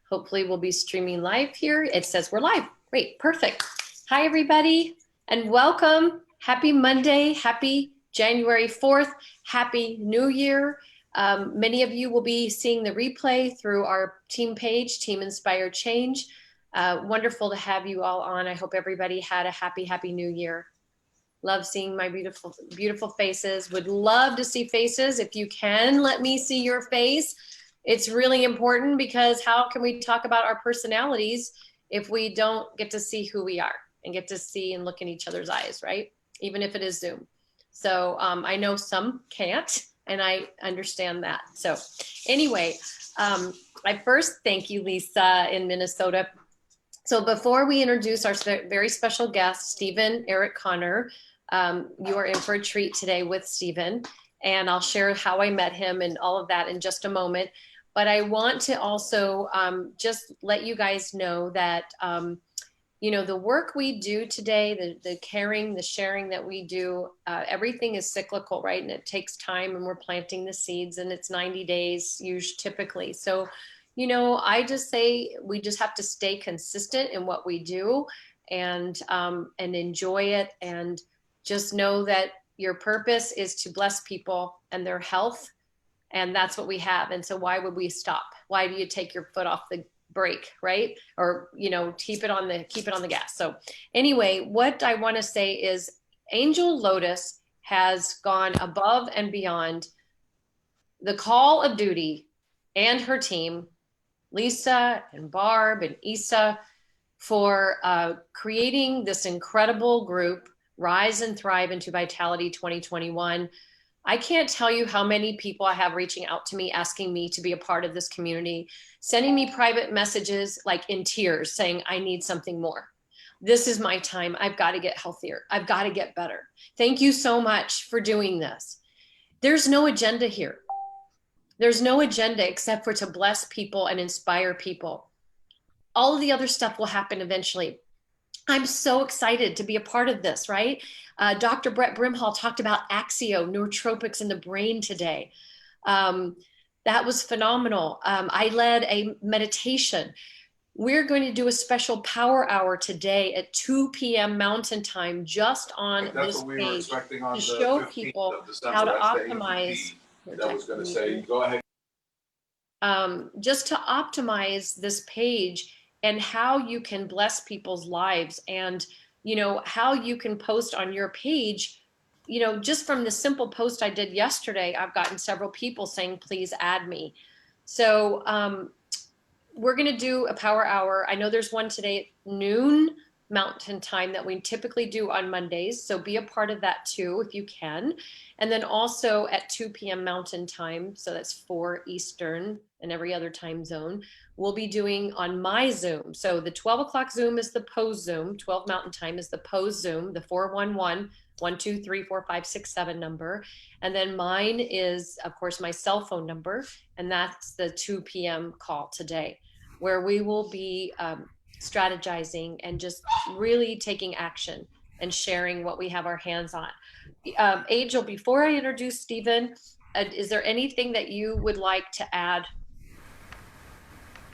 Hopefully we'll be streaming live here. It says we're live. Great, perfect. Hi, everybody, and welcome. Happy Monday. Happy January 4th. Happy New Year. Many of you will be seeing the replay through our team page, Team Inspired Change. Wonderful to have you all on. I hope everybody had a happy New Year. Love seeing my beautiful faces. Would love to see faces. If you can, let me see your face. It's really important, because how can we talk about our personalities if we don't get to see who we are and get to see and look in each other's eyes, right? Even if it is Zoom. So I know some can't, and I understand that. So anyway, I first thank you, Lisa in Minnesota. So before we introduce our very special guest, Stephen Eric Connor, you are in for a treat today with Stephen, and I'll share how I met him and all of that in just a moment. But I want to also just let you guys know that, you know, the work we do today, the caring, the sharing that we do, everything is cyclical, right? And it takes time, and we're planting the seeds, and it's 90 days typically. So, you know, I just say we just have to stay consistent in what we do, and enjoy it, and just know that your purpose is to bless people and their health. And that's what we have. And so why would we stop? Why do you take your foot off the brake, right? Or, you know, keep it on the gas. So anyway, what I want to say is Angel Lotus has gone above and beyond the call of duty, and her team, Lisa and Barb and Isa, for creating this incredible group, Rise and Thrive into Vitality 2021. I can't tell you how many people I have reaching out to me, asking me to be a part of this community, sending me private messages like in tears saying, I need something more. This is my time. I've got to get healthier. I've got to get better. Thank you so much for doing this. There's no agenda here. There's no agenda except for to bless people and inspire people. All of the other stuff will happen eventually. I'm so excited to be a part of this, right? Dr. Brett Brimhall talked about axio, nootropics in the brain today. That was phenomenal. I led a meditation. We're going to do a special power hour today at 2 p.m. Mountain Time, just on this page, to show people how to optimize. That was going to say, go ahead. Just to optimize this page, and how you can bless people's lives, and, you know, how you can post on your page. You know, just from the simple post I did yesterday, I've gotten several people saying, please add me. So we're going to do a power hour. I know there's one today at noon Mountain Time that we typically do on Mondays. So be a part of that too, if you can. And then also at 2 p.m. Mountain Time, so that's 4 Eastern and every other time zone, we'll be doing on my Zoom. So the 12 o'clock Zoom is the pose Zoom, 12 Mountain Time is the pose Zoom, the 411-123-4567 number. And then mine is, of course, my cell phone number, and that's the 2 p.m. call today, where we will be strategizing and just really taking action and sharing what we have our hands on. Angel, before I introduce Stephen, is there anything that you would like to add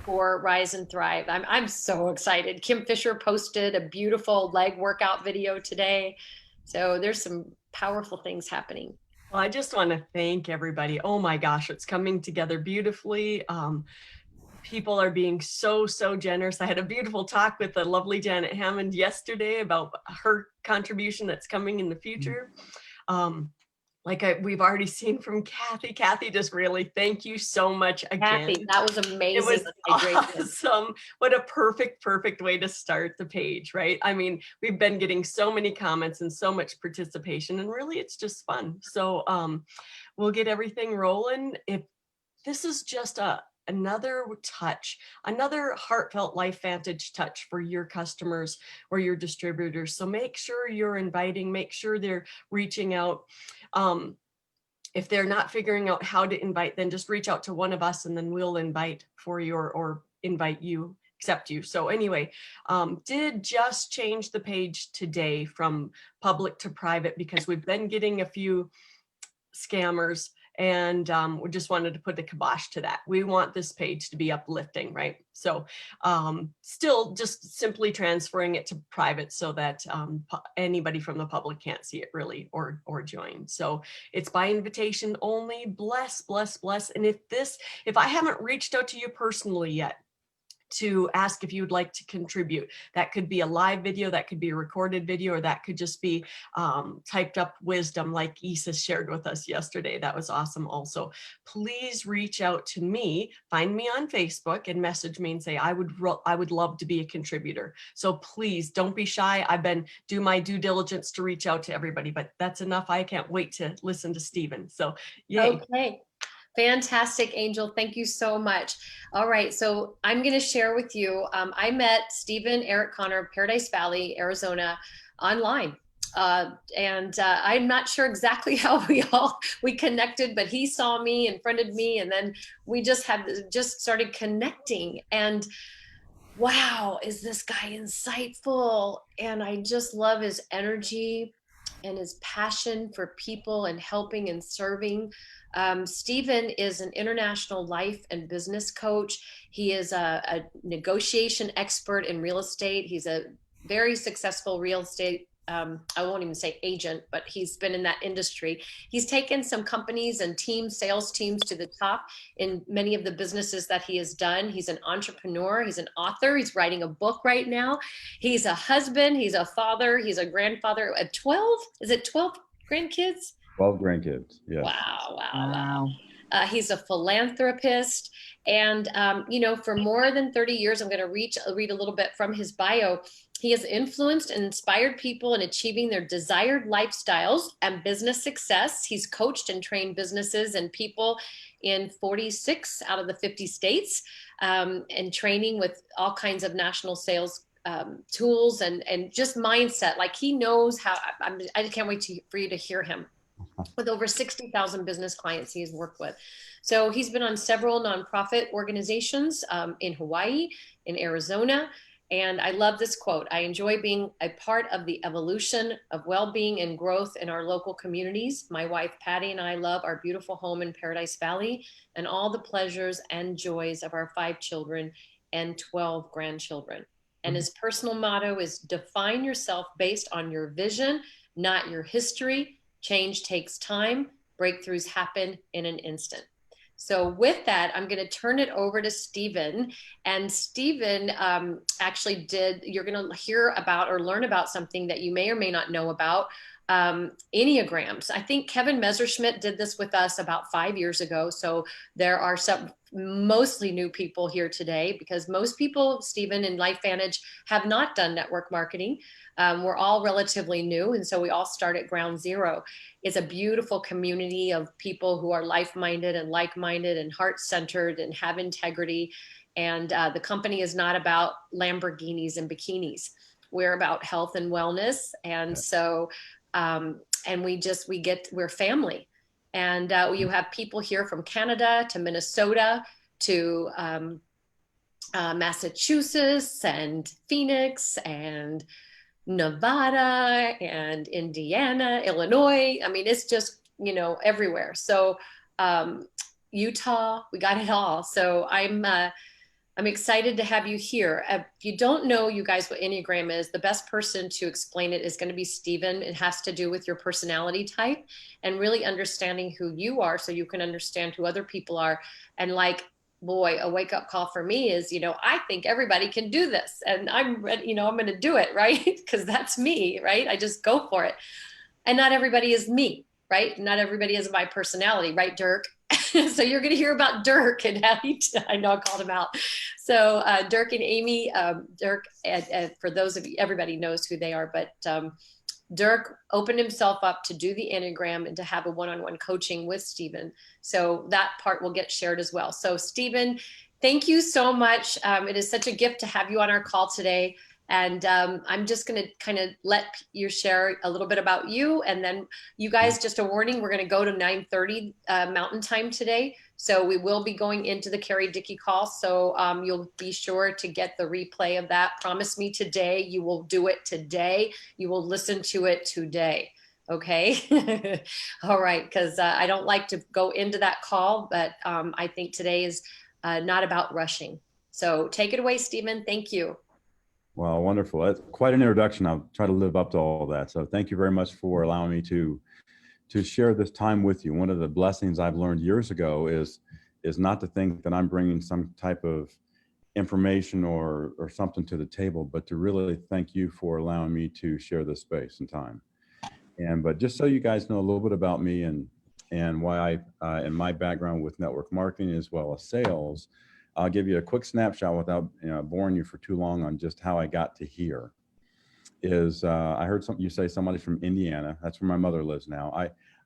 for Rise and Thrive? I'm so excited. Kim Fisher posted a beautiful leg workout video today. So there's some powerful things happening. Well, I just want to thank everybody. Oh my gosh, it's coming together beautifully. People are being so generous. I had a beautiful talk with the lovely Janet Hammond yesterday about her contribution that's coming in the future. We've already seen from Kathy. Kathy, just really thank you so much again. Kathy, that was amazing. It was awesome. What a perfect way to start the page, right? I mean, we've been getting so many comments and so much participation, and really it's just fun. So we'll get everything rolling. If this is just another touch, another heartfelt Life Vantage touch for your customers or your distributors. So make sure you're inviting, make sure they're reaching out. If they're not figuring out how to invite, then just reach out to one of us, and then we'll invite for you, or invite you, accept you. So anyway, did just change the page today from public to private, because we've been getting a few scammers And we just wanted to put the kibosh to that. We want this page to be uplifting, right? So still just simply transferring it to private so that anybody from the public can't see it really or join. So it's by invitation only. Bless, bless, bless. And if I haven't reached out to you personally yet, to ask if you would like to contribute. That could be a live video, that could be a recorded video, or that could just be typed up wisdom like Isa shared with us yesterday. That was awesome also. Please reach out to me, find me on Facebook and message me and say, I would love to be a contributor. So please don't be shy. I've been do my due diligence to reach out to everybody, but that's enough. I can't wait to listen to Stephen. So yay. Okay. Fantastic, Angel. Thank you so much. All right. So I'm going to share with you. I met Stephen Eric Connor of Paradise Valley, Arizona, online. And I'm not sure exactly how we connected, but he saw me and friended me, and then we just started connecting. And wow, is this guy insightful? And I just love his energy and his passion for people and helping and serving. Stephen is an international life and business coach. He is a negotiation expert in real estate. He's a very successful real estate I won't even say agent, but he's been in that industry. He's taken some companies and sales teams to the top in many of the businesses that he has done. He's an entrepreneur. He's an author. He's writing a book right now. He's a husband. He's a father. He's a grandfather of 12. Is it 12 grandkids? 12 grandkids. Yes. Wow. He's a philanthropist. And, for more than 30 years, I'm going to read a little bit from his bio. He has influenced and inspired people in achieving their desired lifestyles and business success. He's coached and trained businesses and people in 46 out of the 50 states, and training with all kinds of national sales tools and just mindset. Like he knows how. I can't wait for you to hear him. With over 60,000 business clients he's worked with. So he's been on several nonprofit organizations in Hawaii, in Arizona. And I love this quote: I enjoy being a part of the evolution of well-being and growth in our local communities. My wife, Patty, and I love our beautiful home in Paradise Valley and all the pleasures and joys of our 5 children and 12 grandchildren. And his personal motto is define yourself based on your vision, not your history. Change takes time. Breakthroughs happen in an instant. So with that, I'm going to turn it over to Stephen. And Stephen you're going to hear about or learn about something that you may or may not know about, Enneagrams. I think Kevin Messerschmidt did this with us about 5 years ago. So there are some mostly new people here today because most people, Stephen and LifeVantage, have not done network marketing. We're all relatively new. And so we all start at ground zero. It's a beautiful community of people who are life-minded and like-minded and heart-centered and have integrity. And the company is not about Lamborghinis and bikinis. We're about health and wellness. And so, we're family. And you have people here from Canada to Minnesota to Massachusetts and Phoenix and Nevada and Indiana, Illinois. I mean, it's just, everywhere. So Utah, we got it all. So I'm excited to have you here. If you don't know, you guys, what Enneagram is, the best person to explain it is going to be Stephen. It has to do with your personality type and really understanding who you are so you can understand who other people are. And boy, a wake-up call for me is, I think everybody can do this and I'm ready, I'm going to do it, right? Because that's me, right? I just go for it. And not everybody is me, right? Not everybody is my personality, right, Dirk? So you're going to hear about Dirk and how I know I called him out. So Dirk and Amy, Dirk, for those of you, everybody knows who they are, but Dirk opened himself up to do the Enneagram and to have a one-on-one coaching with Stephen. So that part will get shared as well. So Stephen, thank you so much. It is such a gift to have you on our call today. And I'm just going to kind of let you share a little bit about you. And then you guys, just a warning, we're going to go to 9:30 Mountain Time today. So we will be going into the Carrie Dickey call. So you'll be sure to get the replay of that. Promise me today, you will do it today. You will listen to it today. Okay. All right. Because I don't like to go into that call, but I think today is not about rushing. So take it away, Stephen. Thank you. Well, wonderful. That's quite an introduction. I'll try to live up to all that. So thank you very much for allowing me to share this time with you. One of the blessings I've learned years ago is not to think that I'm bringing some type of information or something to the table, but to really thank you for allowing me to share this space and time. But just so you guys know a little bit about me and why and my background with network marketing as well as sales, I'll give you a quick snapshot without boring you for too long on just how I got to here. I heard you say somebody from Indiana. That's where my mother lives now.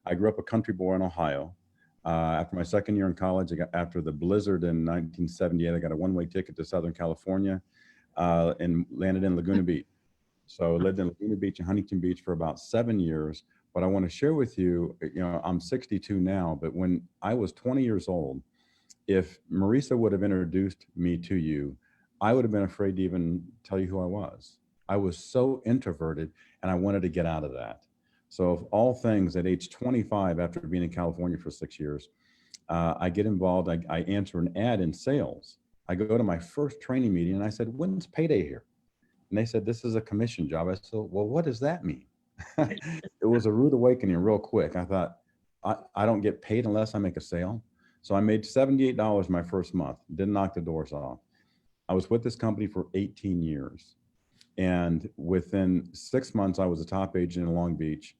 I grew up a country boy in Ohio. After my second year in college, after the blizzard in 1978, I got a one-way ticket to Southern California and landed in Laguna Beach. So lived in Laguna Beach and Huntington Beach for about 7 years. But I want to share with you, I'm 62 now, but when I was 20 years old, if Marisa would have introduced me to you, I would have been afraid to even tell you who I was. I was so introverted and I wanted to get out of that. So of all things, at age 25, after being in California for 6 years, I get involved. I answer an ad in sales. I go to my first training meeting and I said, when's payday here? And they said, this is a commission job. I said, well, what does that mean? It was a rude awakening real quick. I thought, I don't get paid unless I make a sale. So I made $78 my first month, didn't knock the doors off. I was with this company for 18 years. And within 6 months, I was a top agent in Long Beach.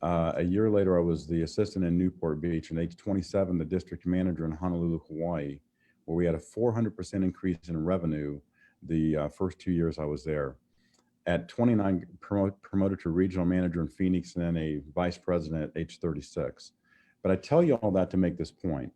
A year later, I was the assistant in Newport Beach. And at age 27, the district manager in Honolulu, Hawaii, where we had a 400% increase in revenue the first 2 years I was there. At 29, promoted to regional manager in Phoenix and then a vice president at age 36. But I tell you all that to make this point.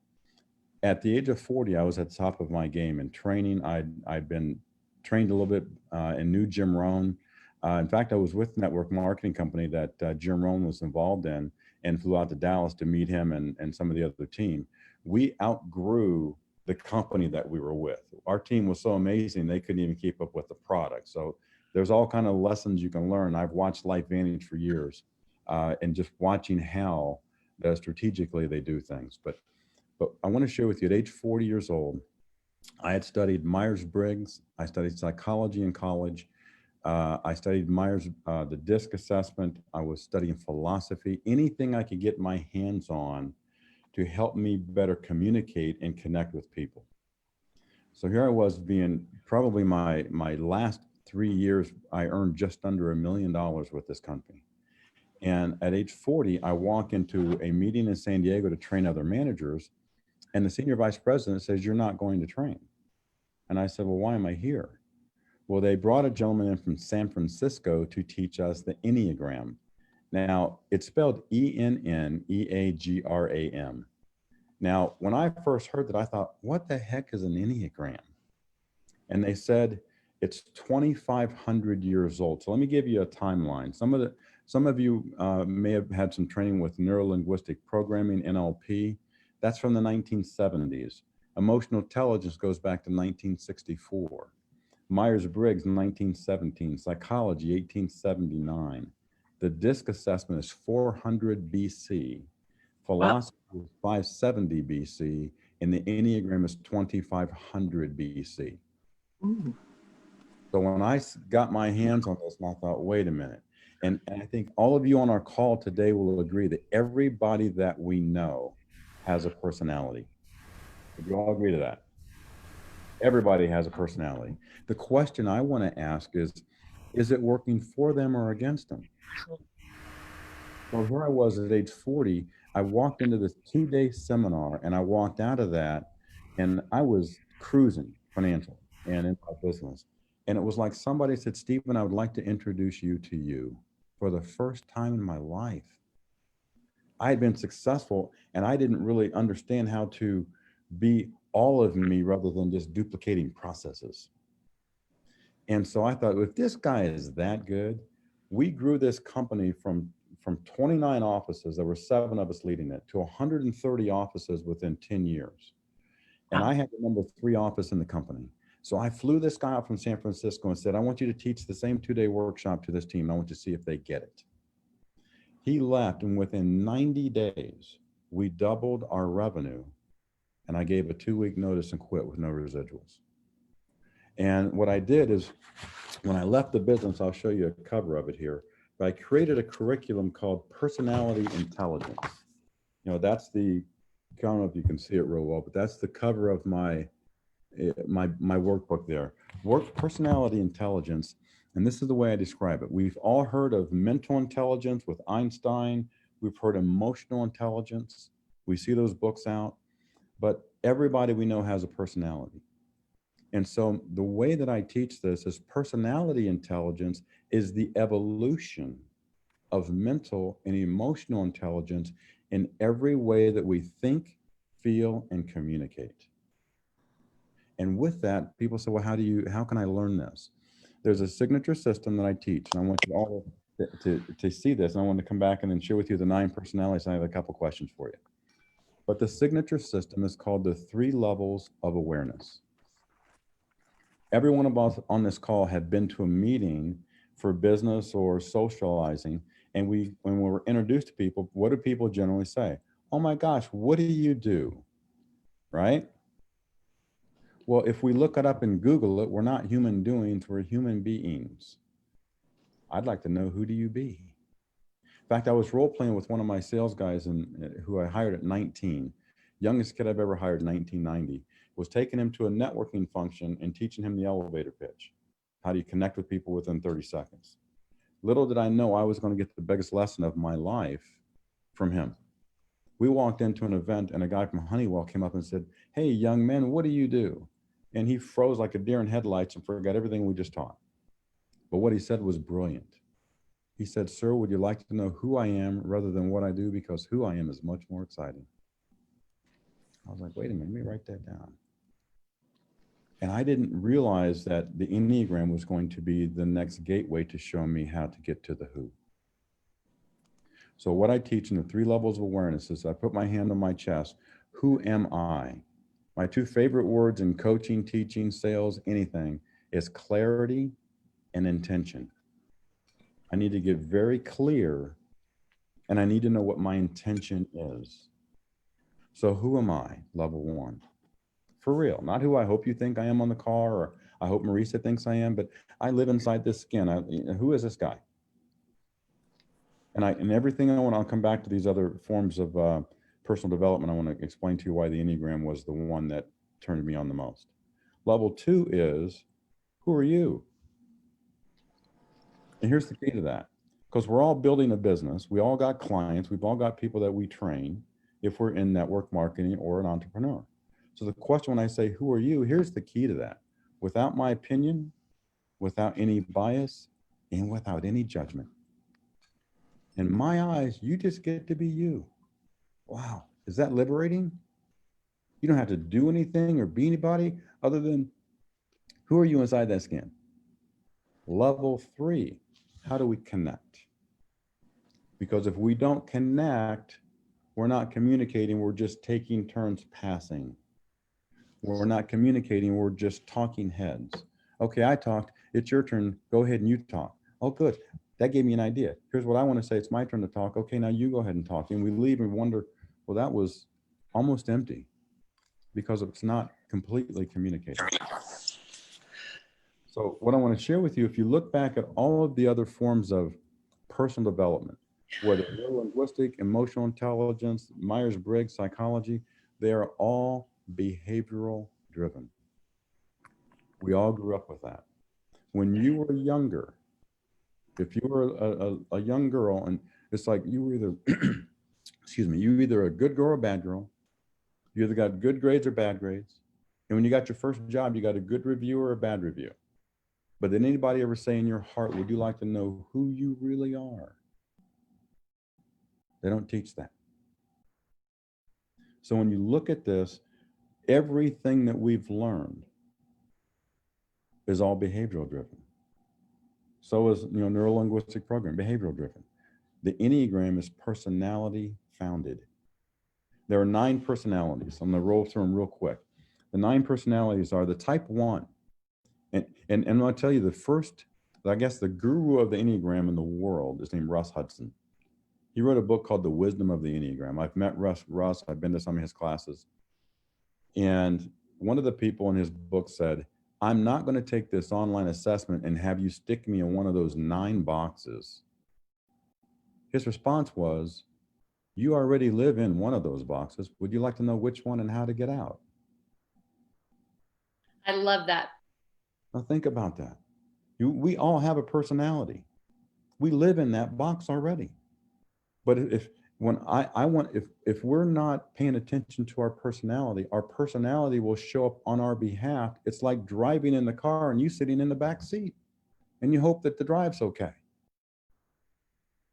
At the age of 40, I was at the top of my game in training. I'd been trained a little bit and knew Jim Rohn. In fact, I was with the network marketing company that Jim Rohn was involved in and flew out to Dallas to meet him and some of the other team. We outgrew the company that we were with. Our team was so amazing, they couldn't even keep up with the product. So there's all kind of lessons you can learn. I've watched LifeVantage for years and just watching how strategically they do things. But I want to share with you, at age 40 years old, I had studied Myers-Briggs. I studied psychology in college. I studied the DISC assessment. I was studying philosophy, anything I could get my hands on to help me better communicate and connect with people. So here I was being probably my last 3 years, I earned just under $1 million with this company. And at age 40, I walk into a meeting in San Diego to train other managers. And the senior vice president says, you're not going to train. And I said, well, why am I here? Well, they brought a gentleman in from San Francisco to teach us the Enneagram. Now, it's spelled Enneagram. Now, when I first heard that, I thought, what the heck is an Enneagram? And they said, it's 2,500 years old. So let me give you a timeline. Some of you may have had some training with neuro-linguistic programming, NLP. That's from the 1970s. Emotional intelligence goes back to 1964. Myers-Briggs, 1917. Psychology, 1879. The DISC assessment is 400 BC. Philosophy is 570 BC. And the Enneagram is 2,500 BC. Ooh. So when I got my hands on this, I thought, wait a minute. And I think all of you on our call today will agree that everybody that we know has a personality. Would you all agree to that? Everybody has a personality. The question I want to ask is it working for them or against them? So here I was at age 40, I walked into this 2-day seminar and I walked out of that and I was cruising financially and in my business. And it was like somebody said, Stephen, I would like to introduce you to you for the first time in my life. I had been successful and I didn't really understand how to be all of me rather than just duplicating processes. And so I thought, if this guy is that good, we grew this company from 29 offices, there were 7 of us leading it, to 130 offices within 10 years. And I had the number 3 office in the company. So I flew this guy out from San Francisco and said, I want you to teach the same 2-day workshop to this team. And I want you to see if they get it. He left, and within 90 days, we doubled our revenue, and I gave a 2-week notice and quit with no residuals. And what I did is, when I left the business, I'll show you a cover of it here, but I created a curriculum called Personality Intelligence. You know, that's the, I don't know if you can see it real well, but that's the cover of my workbook there. Personality Intelligence, and this is the way I describe it. We've all heard of mental intelligence with Einstein. We've heard emotional intelligence. We see those books out, but everybody we know has a personality. And so the way that I teach this is personality intelligence is the evolution of mental and emotional intelligence in every way that we think, feel, and communicate. And with that, people say, well, how can I learn this? There's a signature system that I teach, and I want you all to see this. And I want to come back and then share with you the 9 personalities. I have a couple questions for you. But the signature system is called the 3 levels of awareness. Every one of us on this call had been to a meeting for business or socializing. And when we were introduced to people, what do people generally say? Oh my gosh, what do you do? Right? Well, if we look it up and Google it, we're not human doings, we're human beings. I'd like to know, who do you be? In fact, I was role playing with one of my sales guys who I hired at 19. Youngest kid I've ever hired in 1990. Was taking him to a networking function and teaching him the elevator pitch. How do you connect with people within 30 seconds? Little did I know I was going to get the biggest lesson of my life from him. We walked into an event and a guy from Honeywell came up and said, hey, young man, what do you do? And he froze like a deer in headlights and forgot everything we just taught. But what he said was brilliant. He said, sir, would you like to know who I am rather than what I do? Because who I am is much more exciting. I was like, wait a minute, let me write that down. And I didn't realize that the Enneagram was going to be the next gateway to show me how to get to the who. So what I teach in the 3 levels of awareness is I put my hand on my chest. Who am I? My 2 favorite words in coaching, teaching, sales, anything is clarity and intention. I need to get very clear and I need to know what my intention is. So who am I? Level 1. For real, not who I hope you think I am on the car, or I hope Marisa thinks I am, but I live inside this skin. Who is this guy? And everything I'll come back to these other forms of personal development. I want to explain to you why the Enneagram was the one that turned me on the most. Level 2 is, who are you? And here's the key to that, because we're all building a business. We all got clients. We've all got people that we train if we're in network marketing or an entrepreneur. So the question when I say, who are you? Here's the key to that. Without my opinion, without any bias, and without any judgment. In my eyes, you just get to be you. Wow. Is that liberating? You don't have to do anything or be anybody other than who are you inside that skin? Level 3, how do we connect? Because if we don't connect, we're not communicating, we're just taking turns passing. We're not communicating, we're just talking heads. Okay, I talked, it's your turn, go ahead and you talk. Oh, good, that gave me an idea. Here's what I want to say, it's my turn to talk. Okay, now you go ahead and talk. And we leave and wonder, well, that was almost empty because it's not completely communicated. So what I want to share with you, if you look back at all of the other forms of personal development, whether linguistic, emotional intelligence, Myers-Briggs psychology, they are all behavioral driven. We all grew up with that. When you were younger, if you were a young girl, and it's like you were either, excuse me, you were either a good girl or a bad girl. You either got good grades or bad grades. And when you got your first job, you got a good review or a bad review. But did anybody ever say in your heart, would you like to know who you really are? They don't teach that. So when you look at this, everything that we've learned is all behavioral driven. So is, neuro-linguistic program, behavioral driven. The Enneagram is personality founded. There are 9 personalities. I'm going to roll through them real quick. The 9 personalities are the type 1. And I'll tell you the first, I guess the guru of the Enneagram in the world is named Russ Hudson. He wrote a book called The Wisdom of the Enneagram. I've met Russ. I've been to some of his classes. And one of the people in his book said, I'm not going to take this online assessment and have you stick me in one of those 9 boxes. His response was, you already live in one of those boxes. Would you like to know which one and how to get out? I love that. Now think about that. We all have a personality. We live in that box already. But if we're not paying attention to our personality will show up on our behalf. It's like driving in the car and you sitting in the back seat and you hope that the drive's okay.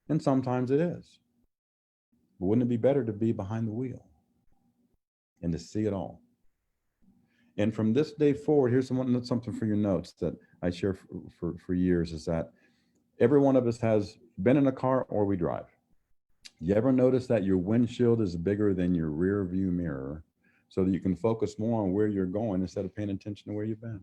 And sometimes it is. But wouldn't it be better to be behind the wheel and to see it all? And from this day forward, here's something for your notes that I share for years, is that every one of us has been in a car or we drive. You ever notice that your windshield is bigger than your rear view mirror so that you can focus more on where you're going instead of paying attention to where you've been?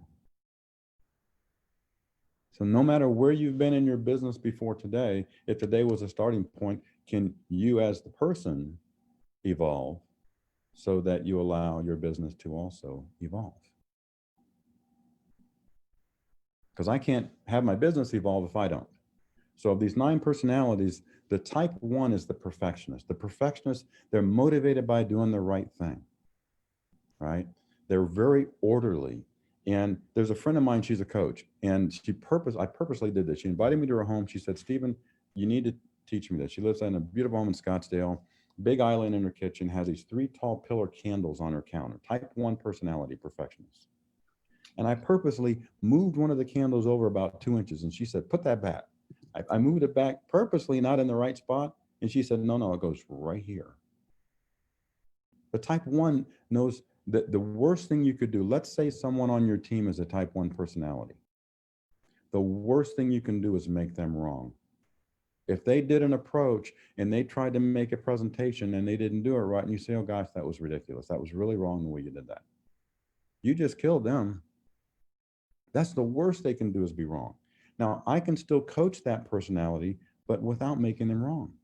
So no matter where you've been in your business before today, if today was a starting point, can you as the person evolve so that you allow your business to also evolve? Because I can't have my business evolve if I don't. So of these 9 personalities, the type 1 is the perfectionist. The perfectionist, they're motivated by doing the right thing, right? They're very orderly. And there's a friend of mine, she's a coach, and I purposely did this. She invited me to her home. She said, Stephen, you need to teach me this. She lives in a beautiful home in Scottsdale, big island in her kitchen, has these 3 tall pillar candles on her counter, type 1 personality, perfectionist. And I purposely moved one of the candles over about 2 inches. And she said, put that back. I moved it back purposely, not in the right spot. And she said, no, it goes right here. The type 1 knows that the worst thing you could do, let's say someone on your team is a type 1 personality. The worst thing you can do is make them wrong. If they did an approach and they tried to make a presentation and they didn't do it right, and you say, oh gosh, that was ridiculous. That was really wrong the way you did that. You just killed them. That's the worst they can do, is be wrong. Now, I can still coach that personality, but without making them wrong.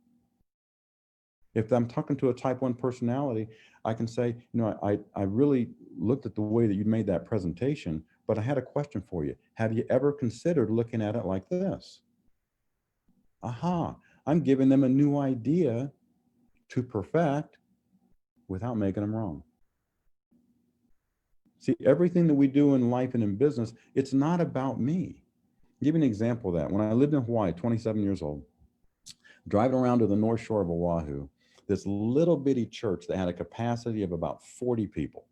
If I'm talking to a type 1 personality, I can say, I really looked at the way that you made that presentation, but I had a question for you. Have you ever considered looking at it like this? Aha, I'm giving them a new idea to perfect without making them wrong. See, everything that we do in life and in business, it's not about me. I'll give you an example of that. When I lived in Hawaii, 27 years old, driving around to the North Shore of Oahu, this little bitty church that had a capacity of about 40 people.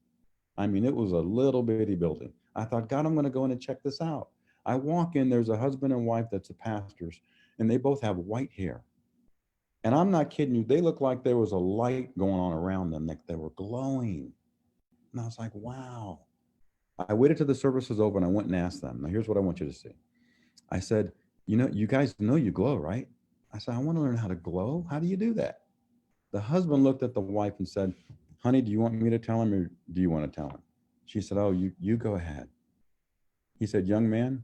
I mean, it was a little bitty building. I thought, God, I'm going to go in and check this out. I walk in, there's a husband and wife that's the pastors, and they both have white hair. And I'm not kidding you, they looked like there was a light going on around them, like they were glowing. And I was like, wow. I waited till the service was over and I went and asked them. Now, here's what I want you to see. I said, you guys know you glow, right? I said, I want to learn how to glow. How do you do that? The husband looked at the wife and said, honey, do you want me to tell him or do you want to tell him? She said, oh, you go ahead. He said, young man,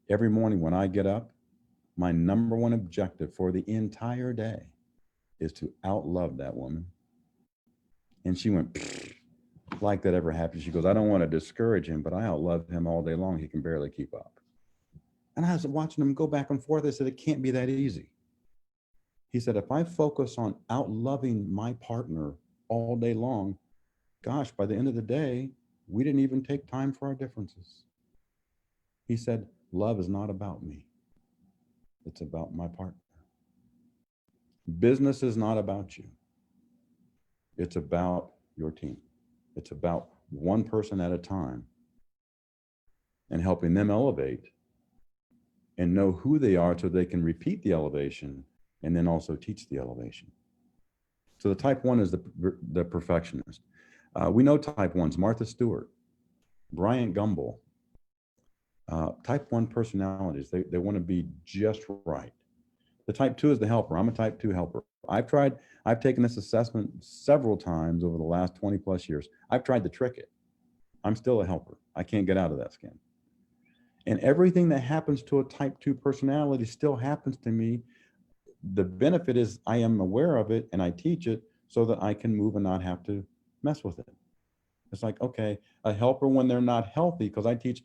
every morning when I get up, my number 1 objective for the entire day is to outlove that woman. And she went, like that ever happened. She goes, I don't want to discourage him, but I outlove him all day long. He can barely keep up. And I was watching them go back and forth. I said, it can't be that easy. He said, if I focus on outloving my partner all day long, gosh, by the end of the day, we didn't even take time for our differences. He said, love is not about me. It's about my partner. Business is not about you. It's about your team. It's about one person at a time and helping them elevate and know who they are so they can repeat the elevation and then also teach the elevation. So the type 1 is the perfectionist. We know type 1s, Martha Stewart, Bryant Gumbel, type 1 personalities. They want to be just right. The type 2 is the helper. I'm a type 2 helper. I've taken this assessment several times over the last 20 plus years. I've tried to trick it. I'm still a helper. I can't get out of that skin. And everything that happens to a type 2 personality still happens to me the benefit is I am aware of it and I teach it so that I can move and not have to mess with it. It's like, okay, a helper when they're not healthy, because I teach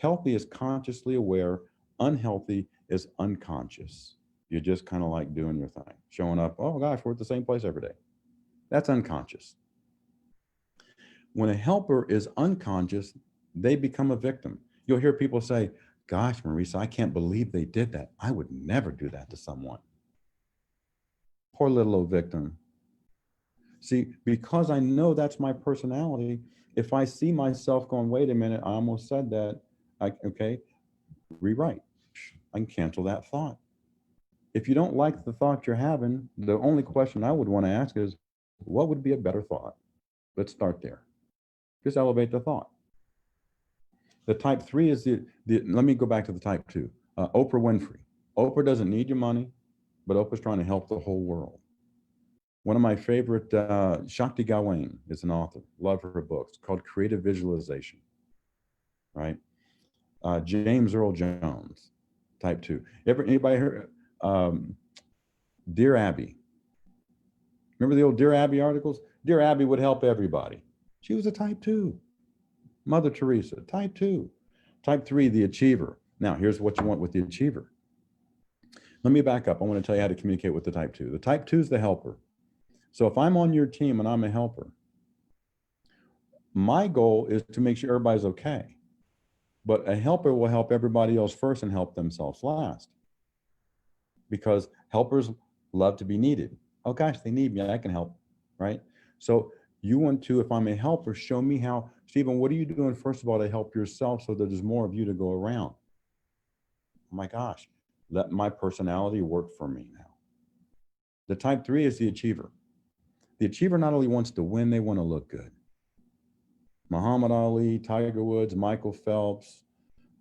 healthy is consciously aware, unhealthy is unconscious. You're just kind of like doing your thing, showing up, oh gosh, we're at the same place every day. That's unconscious. When a helper is unconscious, they become a victim. You'll hear people say, gosh, Marisa, I can't believe they did that. I would never do that to someone. Poor little old victim. See, because I know that's my personality, if I see myself going, wait a minute, I almost said that, okay, rewrite. I can cancel that thought. If you don't like the thought you're having, the only question I would want to ask is, what would be a better thought? Let's start there. Just elevate the thought. The type 3 is let me go back to the type 2. Oprah Winfrey. Oprah doesn't need your money, but Oprah's trying to help the whole world. One of my favorite, Shakti Gawain is an author. Love her books called Creative Visualization, right? James Earl Jones, type 2. Anybody heard Dear Abby? Remember the old Dear Abby articles? Dear Abby would help everybody. She was a type 2. Mother Teresa, type 2. Type 3, the achiever. Now, here's what you want with the achiever. Let me back up. I want to tell you how to communicate with the type 2. The type 2 is the helper. So if I'm on your team and I'm a helper, my goal is to make sure everybody's okay. But a helper will help everybody else first and help themselves last. Because helpers love to be needed. Oh gosh, they need me, I can help, right? So you want to, if I'm a helper, show me how. Stephen, what are you doing first of all to help yourself so that there's more of you to go around? Oh my gosh, let my personality work for me now. The type 3 is the achiever. The achiever not only wants to win, they want to look good. Muhammad Ali, Tiger Woods, Michael Phelps.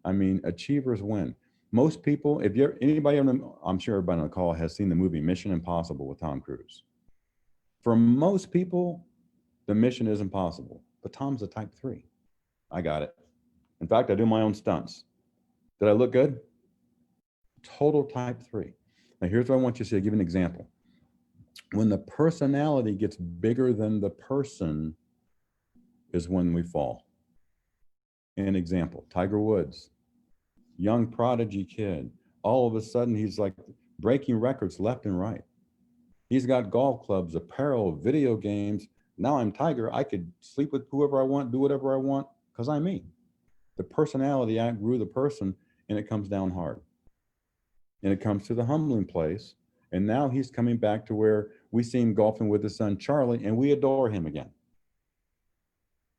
I mean, achievers win. Most people, if you're anybody, I'm sure everybody on the call has seen the movie Mission Impossible with Tom Cruise. For most people, the mission is impossible, but Tom's a type 3. I got it. In fact, I do my own stunts. Did I look good? Total type 3. Now here's what I want you to see. I'll give you an example. When the personality gets bigger than the person is when we fall. An example, Tiger Woods, young prodigy kid. All of a sudden, he's like breaking records left and right. He's got golf clubs, apparel, video games. Now I'm Tiger. I could sleep with whoever I want, do whatever I want, because I'm me. The personality outgrew the person, and it comes down hard. And it comes to the humbling place. And now he's coming back to where we see him golfing with his son, Charlie, and we adore him again.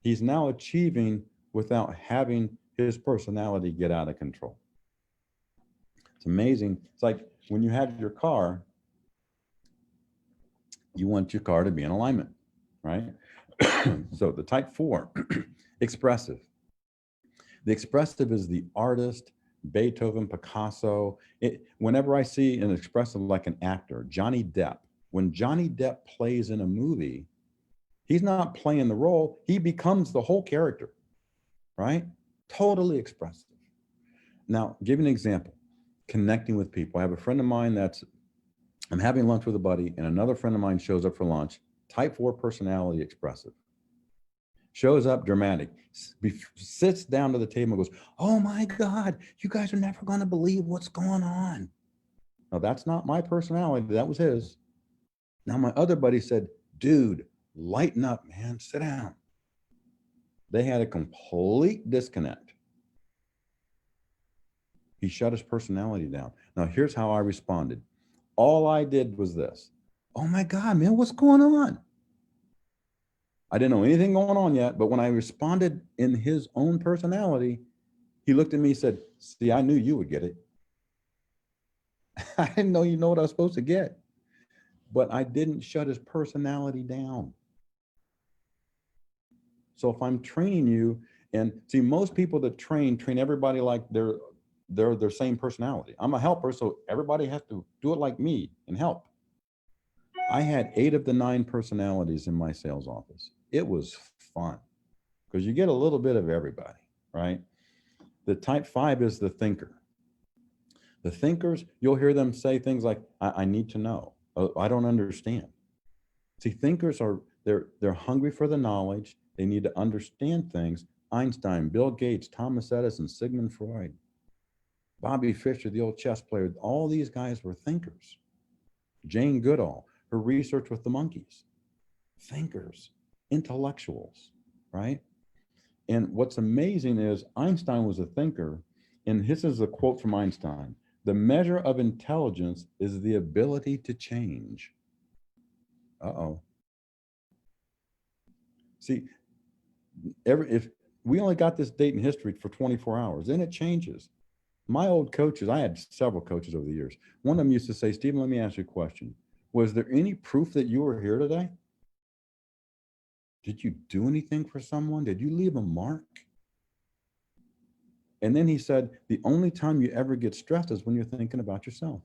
He's now achieving without having his personality get out of control. It's amazing. It's like when you have your car, you want your car to be in alignment, right? So the type 4, expressive. The expressive is the artist, Beethoven, Picasso. Whenever I see an expressive like an actor, Johnny Depp, when Johnny Depp plays in a movie, he's not playing the role, he becomes the whole character, right? Totally expressive. Now, give you an example, connecting with people. I have a friend of mine I'm having lunch with a buddy, and another friend of mine shows up for lunch, type 4 personality, expressive. Shows up dramatic, sits down to the table and goes, oh my God, you guys are never going to believe what's going on. Now, that's not my personality. That was his. Now, my other buddy said, dude, lighten up, man, sit down. They had a complete disconnect. He shut his personality down. Now, here's how I responded. All I did was this. Oh my God, man, what's going on? I didn't know anything going on yet, but when I responded in his own personality, he looked at me and said, see, I knew you would get it. I didn't know you know what I was supposed to get, but I didn't shut his personality down. So if I'm training you, and see, most people that train everybody like they're their same personality. I'm a helper, so everybody has to do it like me and help. I had 8 of the 9 personalities in my sales office. It was fun because you get a little bit of everybody, right? The type 5 is the thinker. The thinkers, you'll hear them say things like, I need to know. Oh, I don't understand. See, thinkers are, they're hungry for the knowledge. They need to understand things. Einstein, Bill Gates, Thomas Edison, Sigmund Freud, Bobby Fischer, the old chess player, all these guys were thinkers. Jane Goodall, her research with the monkeys. Thinkers, intellectuals, right? And what's amazing is Einstein was a thinker, and this is a quote from Einstein: "The measure of intelligence is the ability to change." Uh-oh. See, if we only got this date in history for 24 hours, then it changes. My old coaches, I had several coaches over the years. One of them used to say, "Stephen, let me ask you a question. Was there any proof that you were here today? Did you do anything for someone? Did you leave a mark?" And then he said, "The only time you ever get stressed is when you're thinking about yourself."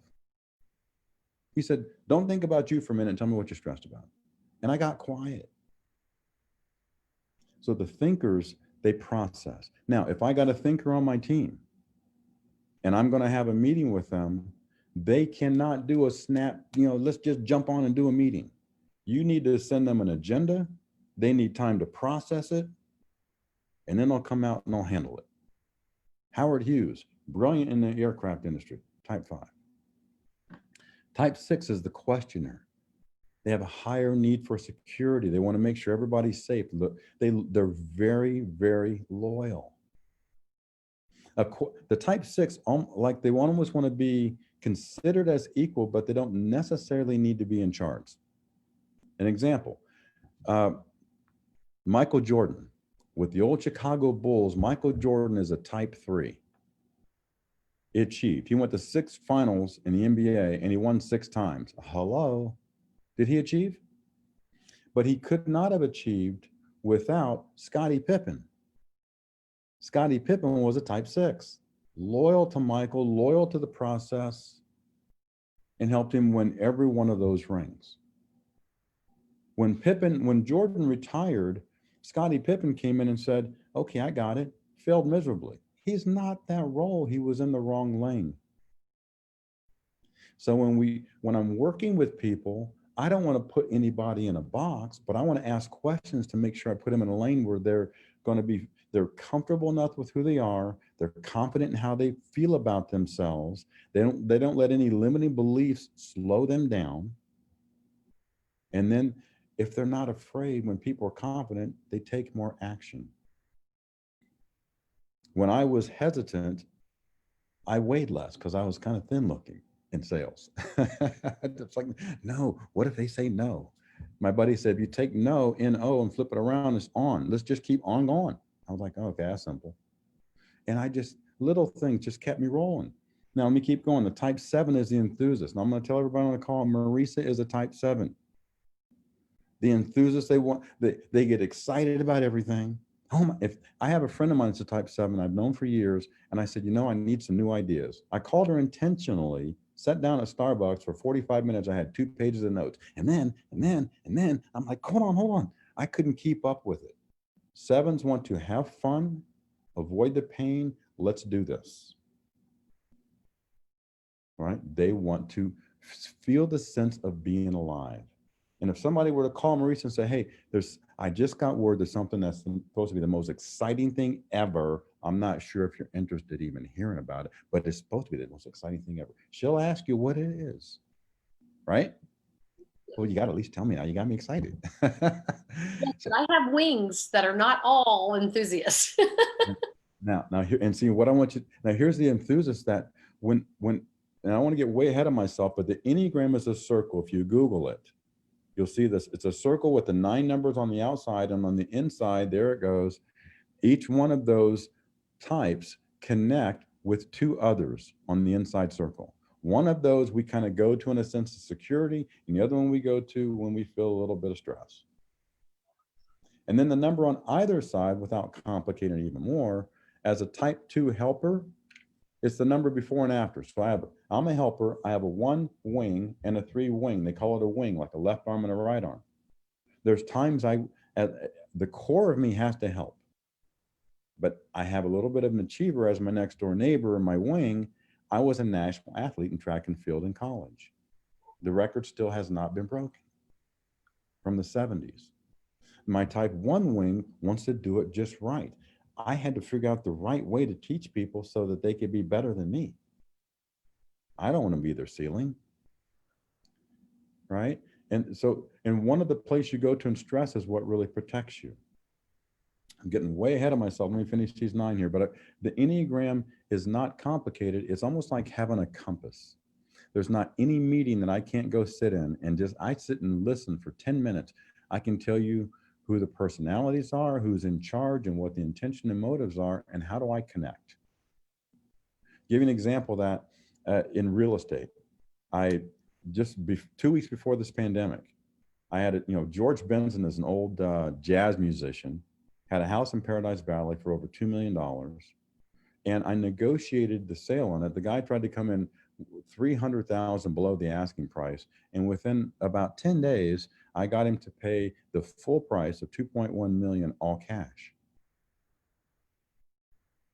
He said, "Don't think about you for a minute and tell me what you're stressed about." And I got quiet. So the thinkers, they process. Now, if I got a thinker on my team and I'm going to have a meeting with them, they cannot do a snap, let's just jump on and do a meeting. You need to send them an agenda. They need time to process it, and then they'll come out and they'll handle it. Howard Hughes, brilliant in the aircraft industry, type 5. Type 6 is the questioner. They have a higher need for security. They want to make sure everybody's safe. They're very, very loyal. The type 6, like they almost want to be considered as equal, but they don't necessarily need to be in charge. An example, Michael Jordan. With the old Chicago Bulls, Michael Jordan is a type 3. He achieved. He went to 6 finals in the NBA and he won 6 times. Hello. Did he achieve? But he could not have achieved without Scottie Pippen. Scottie Pippen was a type 6, loyal to Michael, loyal to the process, and helped him win every one of those rings. When Jordan retired, Scottie Pippen came in and said, "Okay, I got it," failed miserably. He's not that role. He was in the wrong lane. So when I'm working with people, I don't want to put anybody in a box, but I want to ask questions to make sure I put them in a lane where they're comfortable enough with who they are. They're confident in how they feel about themselves. They don't let any limiting beliefs slow them down. And then if they're not afraid, when people are confident, they take more action. When I was hesitant, I weighed less because I was kind of thin looking in sales. It's like, no, what if they say no? My buddy said, if you take no, N-O, and flip it around, it's on. Let's just keep on going. I was like, oh, okay, that's simple. And little things just kept me rolling. Now let me keep going. The type 7 is the enthusiast. Now I'm going to tell everybody on the call, Marisa is a type 7. The enthusiasts, they get excited about everything. If I have a friend of mine that's a type 7 I've known for years, and I said, I need some new ideas. I called her intentionally, sat down at Starbucks for 45 minutes. I had 2 pages of notes. And then I'm like, hold on. I couldn't keep up with it. 7s want to have fun, avoid the pain. Let's do this. Right? They want to feel the sense of being alive. And if somebody were to call Marisa and say, hey, I just got word there's something that's supposed to be the most exciting thing ever. I'm not sure if you're interested even hearing about it, but it's supposed to be the most exciting thing ever. She'll ask you what it is, right? Well, you got to at least tell me now. You got me excited. Yes, I have wings that are not all enthusiasts. Now here, and see what I want you, now here's the enthusiast that and I want to get way ahead of myself, but the Enneagram is a circle. If you Google it, you'll see this. It's a circle with the 9 numbers on the outside, and on the inside, there it goes. Each one of those types connect with 2 others on the inside circle. One of those we kind of go to in a sense of security, and the other one we go to when we feel a little bit of stress. And then the number on either side, without complicating it even more, as a type 2 helper, it's the number before and after. So I'm a helper. I have a 1 wing and a 3 wing. They call it a wing, like a left arm and a right arm. There's times the core of me has to help, but I have a little bit of an achiever as my next door neighbor in my wing. I was a national athlete in track and field in college. The record still has not been broken from the 70s. My type 1 wing wants to do it just right. I had to figure out the right way to teach people so that they could be better than me. I don't want to be their ceiling, right? And so, and one of the places you go to in stress is what really protects you. I'm getting way ahead of myself. Let me finish these 9 here. But the Enneagram is not complicated. It's almost like having a compass. There's not any meeting that I can't go sit in and just, I sit and listen for 10 minutes. I can tell you who the personalities are, who's in charge, and what the intention and motives are, and how do I connect. Give you an example of that in real estate. I just 2 weeks before this pandemic, I had George Benson is an old jazz musician, had a house in Paradise Valley for over $2 million. And I negotiated the sale on it. The guy tried to come in 300,000 below the asking price. And within about 10 days, I got him to pay the full price of 2.1 million all cash.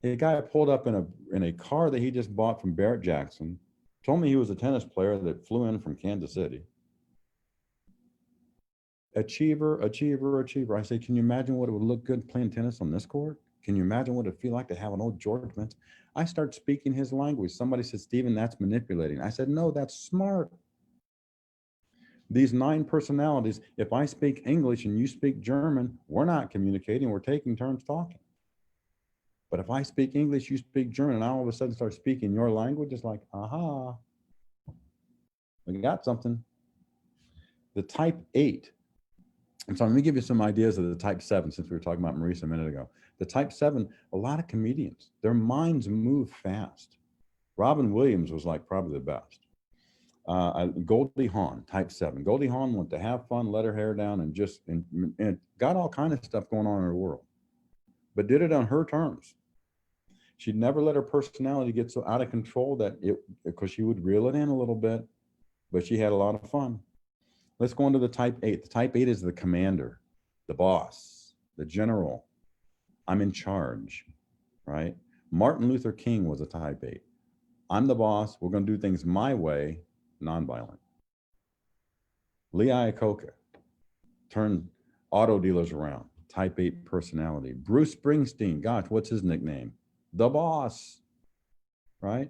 The guy pulled up in a car that he just bought from Barrett Jackson, told me he was a tennis player that flew in from Kansas City. Achiever, achiever, achiever. I say, can you imagine what it would look good playing tennis on this court? Can you imagine what it'd feel like to have an old George Benson? I start speaking his language. Somebody said, Stephen, that's manipulating. I said, no, that's smart. These 9 personalities, if I speak English and you speak German, we're not communicating, we're taking turns talking. But if I speak English, you speak German, and I all of a sudden start speaking your language, it's like, aha, we got something. The type 8. And so let me give you some ideas of the type 7, since we were talking about Marisa a minute ago. The type 7, a lot of comedians, their minds move fast. Robin Williams was like probably the best. Goldie Hawn, type 7. Goldie Hawn wanted to have fun, let her hair down, and got all kind of stuff going on in her world, but did it on her terms. She'd never let her personality get so out of control because she would reel it in a little bit, but she had a lot of fun. Let's go into the type 8. The type 8 is the commander, the boss, the general. I'm in charge, right? Martin Luther King was a type 8. I'm the boss. We're going to do things my way, nonviolent. Lee Iacocca turned auto dealers around, type 8 personality. Bruce Springsteen, gosh, what's his nickname? The boss, right?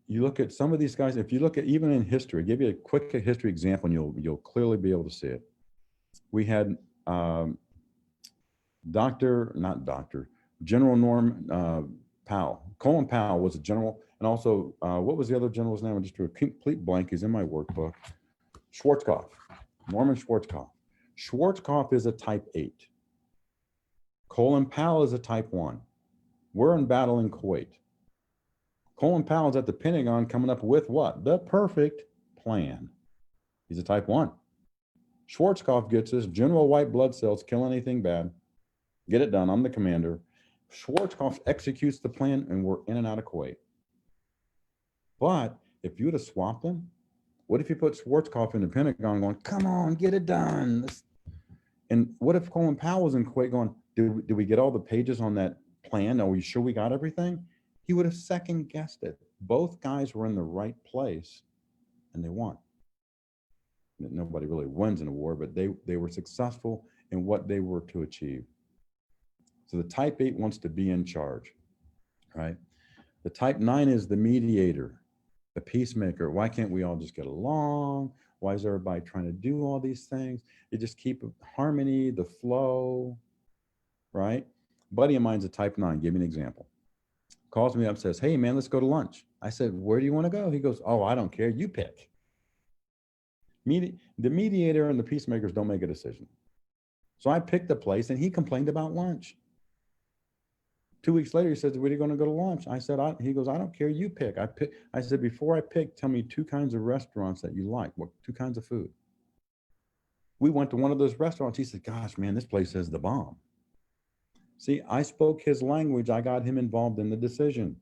You look at some of these guys, if you look at even in history, I'll give you a quick history example and you'll clearly be able to see it. We had General Norm Powell. Colin Powell was a general, and also, what was the other general's name? I just drew a complete blank. He's in my workbook. Schwarzkopf, Norman Schwarzkopf. Schwarzkopf is a type 8. Colin Powell is a type 1. We're in battle in Kuwait. Colin Powell's at the Pentagon coming up with what? The perfect plan. He's a type 1. Schwarzkopf gets this general white blood cells, kill anything bad. Get it done. I'm the commander. Schwarzkopf executes the plan and we're in and out of Kuwait. But if you would have swapped them, what if you put Schwarzkopf in the Pentagon going, come on, get it done? And what if Colin Powell was in Kuwait going, did we get all the pages on that plan? Are we sure we got everything? He would have second guessed it. Both guys were in the right place and they won. Nobody really wins in a war, but they were successful in what they were to achieve. So the type 8 wants to be in charge, right? The type 9 is the mediator, the peacemaker. Why can't we all just get along? Why is everybody trying to do all these things? You just keep harmony, the flow, right? A buddy of mine's a type 9. Give me an example. Calls me up, says, hey man, let's go to lunch. I said, where do you want to go? He goes, oh, I don't care. You pick. The mediator and the peacemakers don't make a decision. So I picked the place and he complained about lunch. 2 weeks later, he says, where are you going to go to lunch? I said, he goes, I don't care. You pick. I said, before I pick, tell me 2 kinds of restaurants that you like. What 2 kinds of food? We went to one of those restaurants. He said, gosh, man, this place is the bomb. See, I spoke his language. I got him involved in the decision.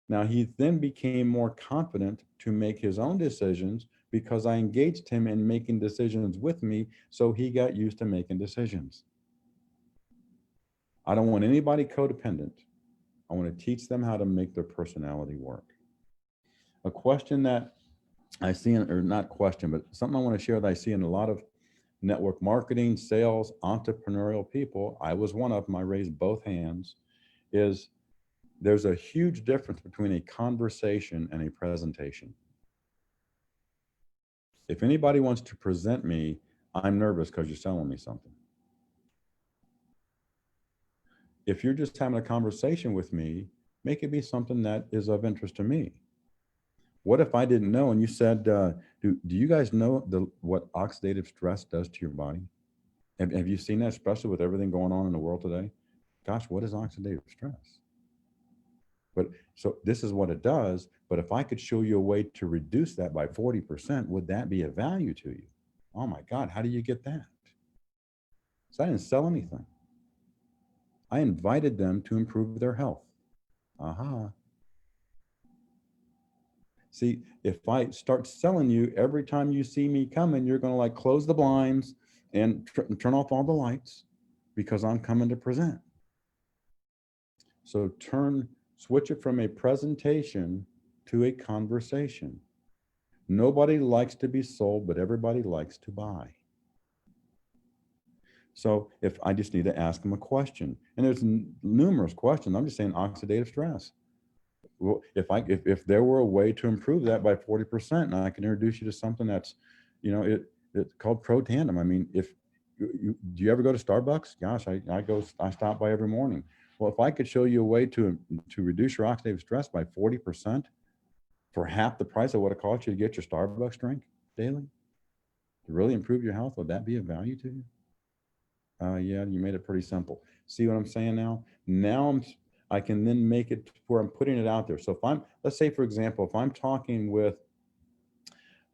Now, he then became more confident to make his own decisions because I engaged him in making decisions with me, so he got used to making decisions. I don't want anybody codependent. I want to teach them how to make their personality work. A question that I see, or not question, but something I want to share that I see in a lot of network marketing, sales, entrepreneurial people, I was one of them, I raised both hands, is there's a huge difference between a conversation and a presentation. If anybody wants to present me, I'm nervous because you're selling me something. If you're just having a conversation with me, make it be something that is of interest to me. What if I didn't know and you said, do you guys know what oxidative stress does to your body? Have you seen that, especially with everything going on in the world today? Gosh, what is oxidative stress? But so this is what it does. But if I could show you a way to reduce that by 40%, would that be of value to you? Oh my God, how do you get that? So I didn't sell anything. I invited them to improve their health. Aha. See, if I start selling you every time you see me coming, you're going to like close the blinds and turn off all the lights because I'm coming to present. So switch it from a presentation to a conversation. Nobody likes to be sold, but everybody likes to buy. So if I just need to ask them a question, and there's numerous questions, I'm just saying oxidative stress. Well, if there were a way to improve that by 40%, and I can introduce you to something that's, it's called Pro Tandem. I mean, if do you ever go to Starbucks? Gosh, I stop by every morning. Well, if I could show you a way to reduce your oxidative stress by 40% for half the price of what it costs you to get your Starbucks drink daily, to really improve your health, would that be of value to you? Yeah, you made it pretty simple. See what I'm saying now? Now I can then make it where I'm putting it out there. So if let's say, for example, if I'm talking with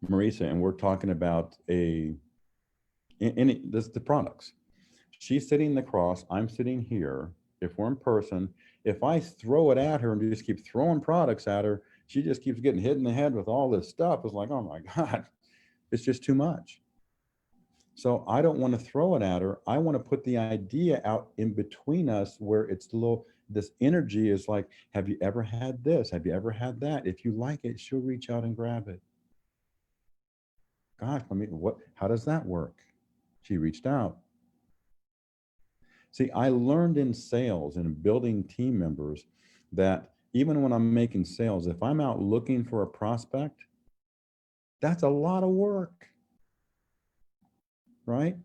Marisa and we're talking about the products, she's sitting across, I'm sitting here. If we're in person, if I throw it at her and just keep throwing products at her, she just keeps getting hit in the head with all this stuff. It's like, oh my God, it's just too much. So I don't want to throw it at her. I want to put the idea out in between us where it's this energy is like, have you ever had this? Have you ever had that? If you like it, she'll reach out and grab it. Gosh, how does that work? She reached out. See, I learned in sales and building team members that even when I'm making sales, if I'm out looking for a prospect, that's a lot of work, right?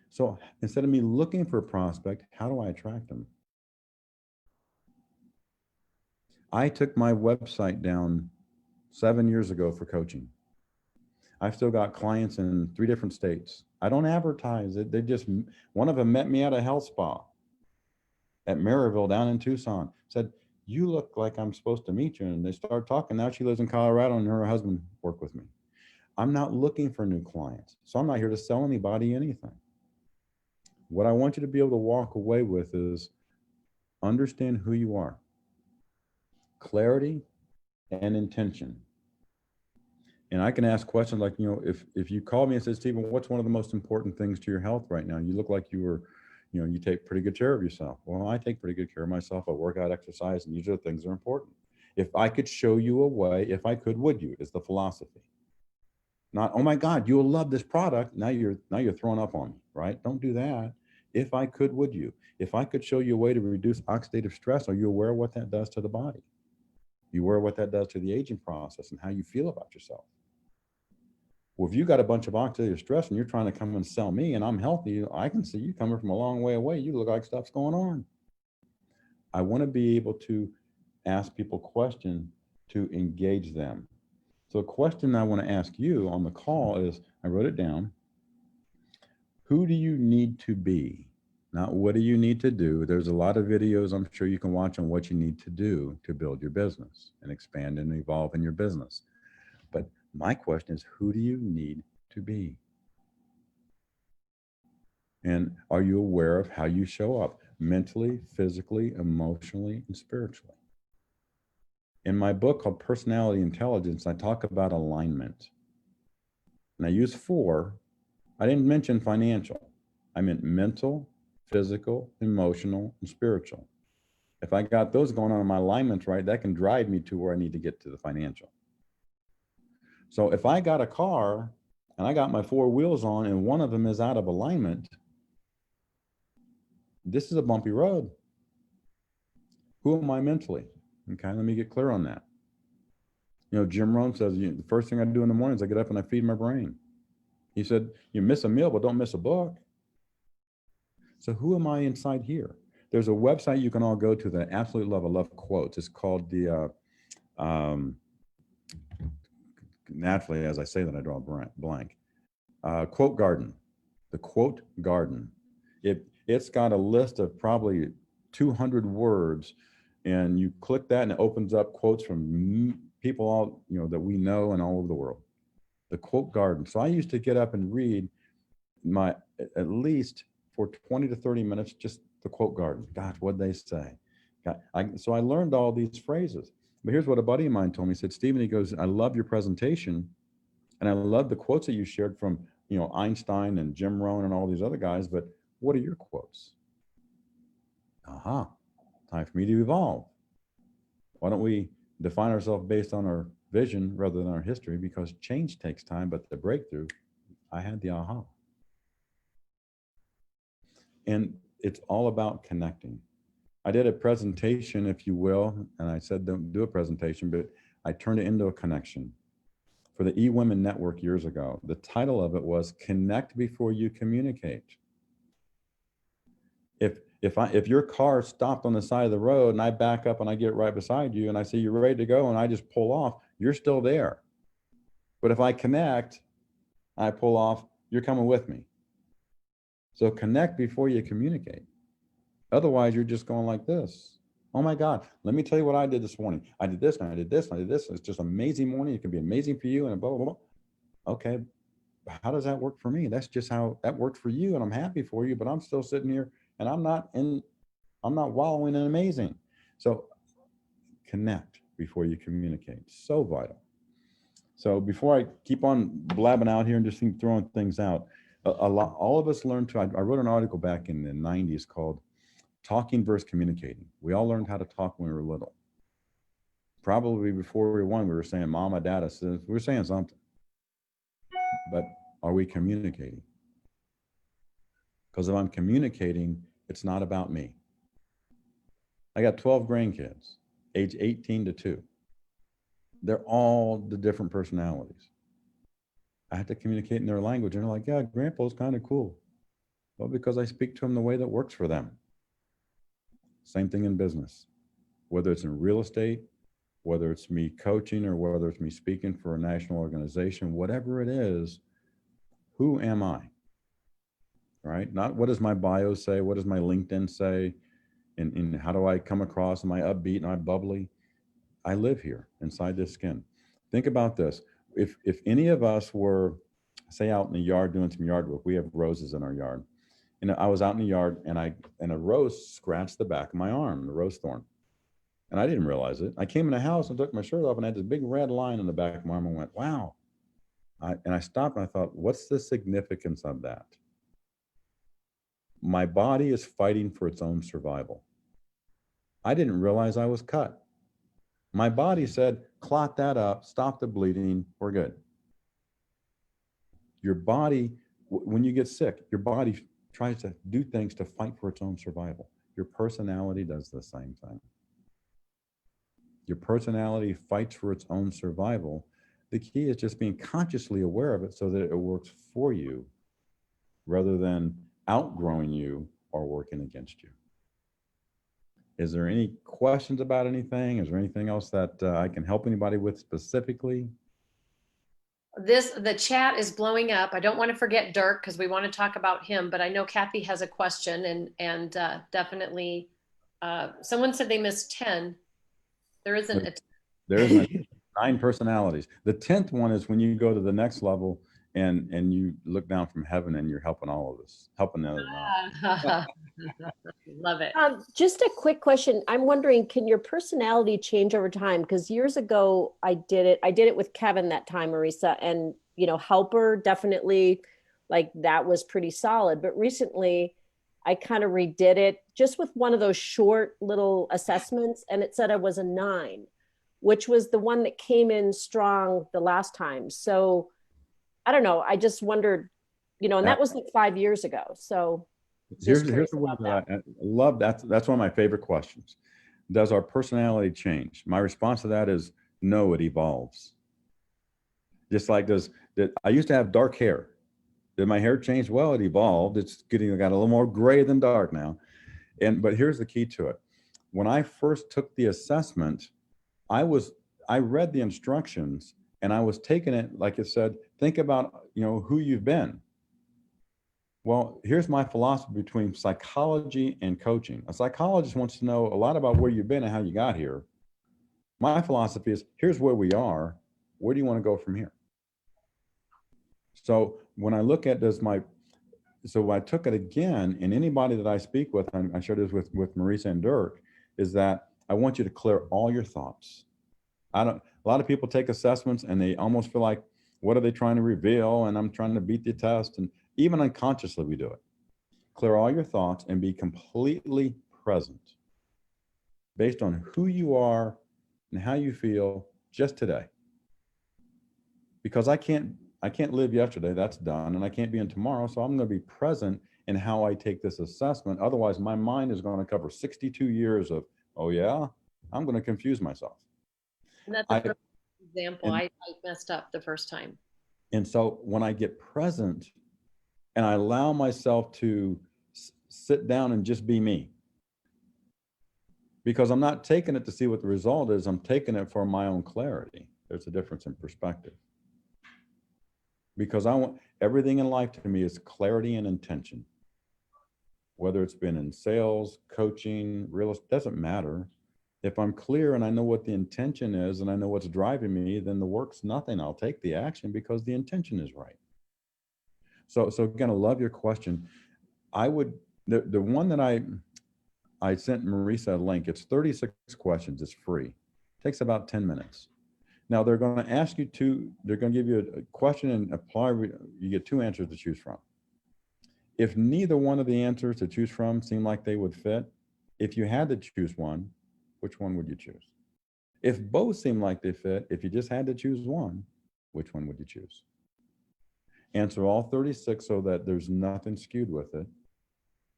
So instead of me looking for a prospect, how do I attract them? I took my website down 7 years ago for coaching. I've still got clients in 3 different states. I don't advertise it. One of them met me at a health spa at Maryville down in Tucson, said, you look like I'm supposed to meet you. And they started talking. Now she lives in Colorado and her husband worked with me. I'm not looking for new clients. So I'm not here to sell anybody anything. What I want you to be able to walk away with is understand who you are. Clarity and intention. And I can ask questions like, if you call me and say, Stephen, what's one of the most important things to your health right now? You look like you take pretty good care of yourself. Well, I take pretty good care of myself. I work out, exercise, and these are the things that are important. If I could show you a way, if I could, would you, is the philosophy. Not, oh my God, you'll love this product. Now you're throwing up on me, right? Don't do that. If I could, would you? If I could show you a way to reduce oxidative stress, are you aware of what that does to the body? You aware of what that does to the aging process and how you feel about yourself? Well, if you got a bunch of oxidative stress and you're trying to come and sell me and I'm healthy, I can see you coming from a long way away. You look like stuff's going on. I want to be able to ask people questions to engage them. So a question I want to ask you on the call is, I wrote it down. Who do you need to be? Not what do you need to do? There's a lot of videos I'm sure you can watch on what you need to do to build your business and expand and evolve in your business. But my question is, who do you need to be? And are you aware of how you show up mentally, physically, emotionally, and spiritually? In my book called Personality Intelligence, I talk about alignment. And I use 4. I didn't mention financial. I meant mental, physical, emotional, and spiritual. If I got those going on in my alignments right, that can drive me to where I need to get to the financial. So if I got a car and I got my 4 wheels on and one of them is out of alignment, this is a bumpy road. Who am I mentally? Okay, let me get clear on that. You know, Jim Rohn says, the first thing I do in the morning is I get up and I feed my brain. He said, you miss a meal, but don't miss a book. So who am I inside here? There's a website you can all go to that I absolutely love. I love quotes. It's called the, naturally, as I say that, I draw a blank. Quote Garden, the Quote Garden. It's got a list of probably 200 words, and you click that and it opens up quotes from people all, you know, that we know and all over the world. The Quote Garden. So I used to get up and read my, at least for 20 to 30 minutes, just the Quote Garden. God, what'd they say? So I learned all these phrases. But here's what a buddy of mine told me. He said, Stephen, he goes, I love your presentation. And I love the quotes that you shared from, you know, Einstein and Jim Rohn and all these other guys. But what are your quotes? Aha, time for me to evolve. Why don't we define ourselves based on our vision rather than our history? Because change takes time, but the breakthrough, I had the aha. And it's all about connecting. I did a presentation, if you will, and I said don't do a presentation, but I turned it into a connection for the eWomen Network years ago. The title of it was Connect Before You Communicate. If your car stopped on the side of the road and I back up and I get right beside you and I say you're ready to go and I just pull off, you're still there. But if I connect, I pull off, you're coming with me. So connect before you communicate. Otherwise, you're just going like this. Oh my God, let me tell you what I did this morning. I did this and I did this and I did this. It's just an amazing morning. It can be amazing for you and blah, blah, blah. Okay, how does that work for me? That's just how that worked for you. And I'm happy for you, but I'm still sitting here and I'm not wallowing in amazing. So connect before you communicate. So vital. So before I keep on blabbing out here and just throwing things out, all of us learned to, I wrote an article back in the 90s called Talking versus Communicating. We all learned how to talk when we were little. Probably before we were 1, we were saying mama, dada, we were saying something. But are we communicating? Because if I'm communicating, it's not about me. I got 12 grandkids, age 18 to 2. They're all the different personalities. I have to communicate in their language. And they're like, yeah, grandpa's kind of cool. Well, because I speak to them the way that works for them. Same thing in business, whether it's in real estate, whether it's me coaching or whether it's me speaking for a national organization, whatever it is, who am I? Right? Not what does my bio say? What does my LinkedIn say? And how do I come across? Am I upbeat? Am I bubbly? I live here inside this skin. Think about this. If any of us were, say, out in the yard doing some yard work, we have roses in our yard. And I was out in the yard and a rose scratched the back of my arm, the rose thorn. And I didn't realize it. I came in the house and took my shirt off and I had this big red line on the back of my arm and went, wow. And I stopped and I thought, what's the significance of that? My body is fighting for its own survival. I didn't realize I was cut. My body said, clot that up, stop the bleeding, we're good. Your body, when you get sick, your body tries to do things to fight for its own survival. Your personality does the same thing. Your personality fights for its own survival. The key is just being consciously aware of it so that it works for you rather than outgrowing you or working against you. Is there any questions about anything? Is there anything else that I can help anybody with specifically? The chat is blowing up. I don't want to forget Dirk because we want to talk about him, but I know Kathy has a question and definitely someone said they missed 10. There isn't a There's 9 personalities. The 10th one is when you go to the next level and you look down from heaven and you're helping all of us, helping the others out. Love it. Just a quick question. I'm wondering, can your personality change over time? Because years ago I did it with Kevin that time, Marisa, and helper, definitely, like that was pretty solid. But recently I kind of redid it just with one of those short little assessments, and it said I was a 9, which was the one that came in strong the last time. So I don't know. I just wondered, and that was like 5 years ago. So just Here's the one that I love. That's one of my favorite questions. Does our personality change? My response to that is no, it evolves. Just like I used to have dark hair. Did my hair change? Well, it evolved. It's got a little more gray than dark now. But here's the key to it. When I first took the assessment, I read the instructions and I was taking it, like it said, think about, who you've been. Well, here's my philosophy between psychology and coaching. A psychologist wants to know a lot about where you've been and how you got here. My philosophy is, here's where we are. Where do you want to go from here? So when I look at so I took it again, and anybody that I speak with, and I shared this with Marisa and Dirk, is that I want you to clear all your thoughts. A lot of people take assessments and they almost feel like, what are they trying to reveal? And I'm trying to beat the test. And even unconsciously we do it. Clear all your thoughts and be completely present based on who you are and how you feel just today. Because I can't live yesterday, that's done, and I can't be in tomorrow, so I'm going to be present in how I take this assessment. Otherwise, my mind is going to cover 62 years of, oh yeah, I'm going to confuse myself. And that's a perfect example. I messed up the first time. And so when I get present and I allow myself to sit down and just be me, because I'm not taking it to see what the result is, I'm taking it for my own clarity. There's a difference in perspective. Because everything in life to me is clarity and intention. Whether it's been in sales, coaching, real estate, doesn't matter. If I'm clear and I know what the intention is and I know what's driving me, then the work's nothing. I'll take the action because the intention is right. So again, I love your question. The one that I sent Marisa a link, it's 36 questions, it's free. It takes about 10 minutes. Now they're going to ask you they're going to give you a question and apply, you get 2 answers to choose from. If neither one of the answers to choose from seem like they would fit, if you had to choose one, which one would you choose? If both seem like they fit, if you just had to choose one, which one would you choose? Answer all 36 so that there's nothing skewed with it,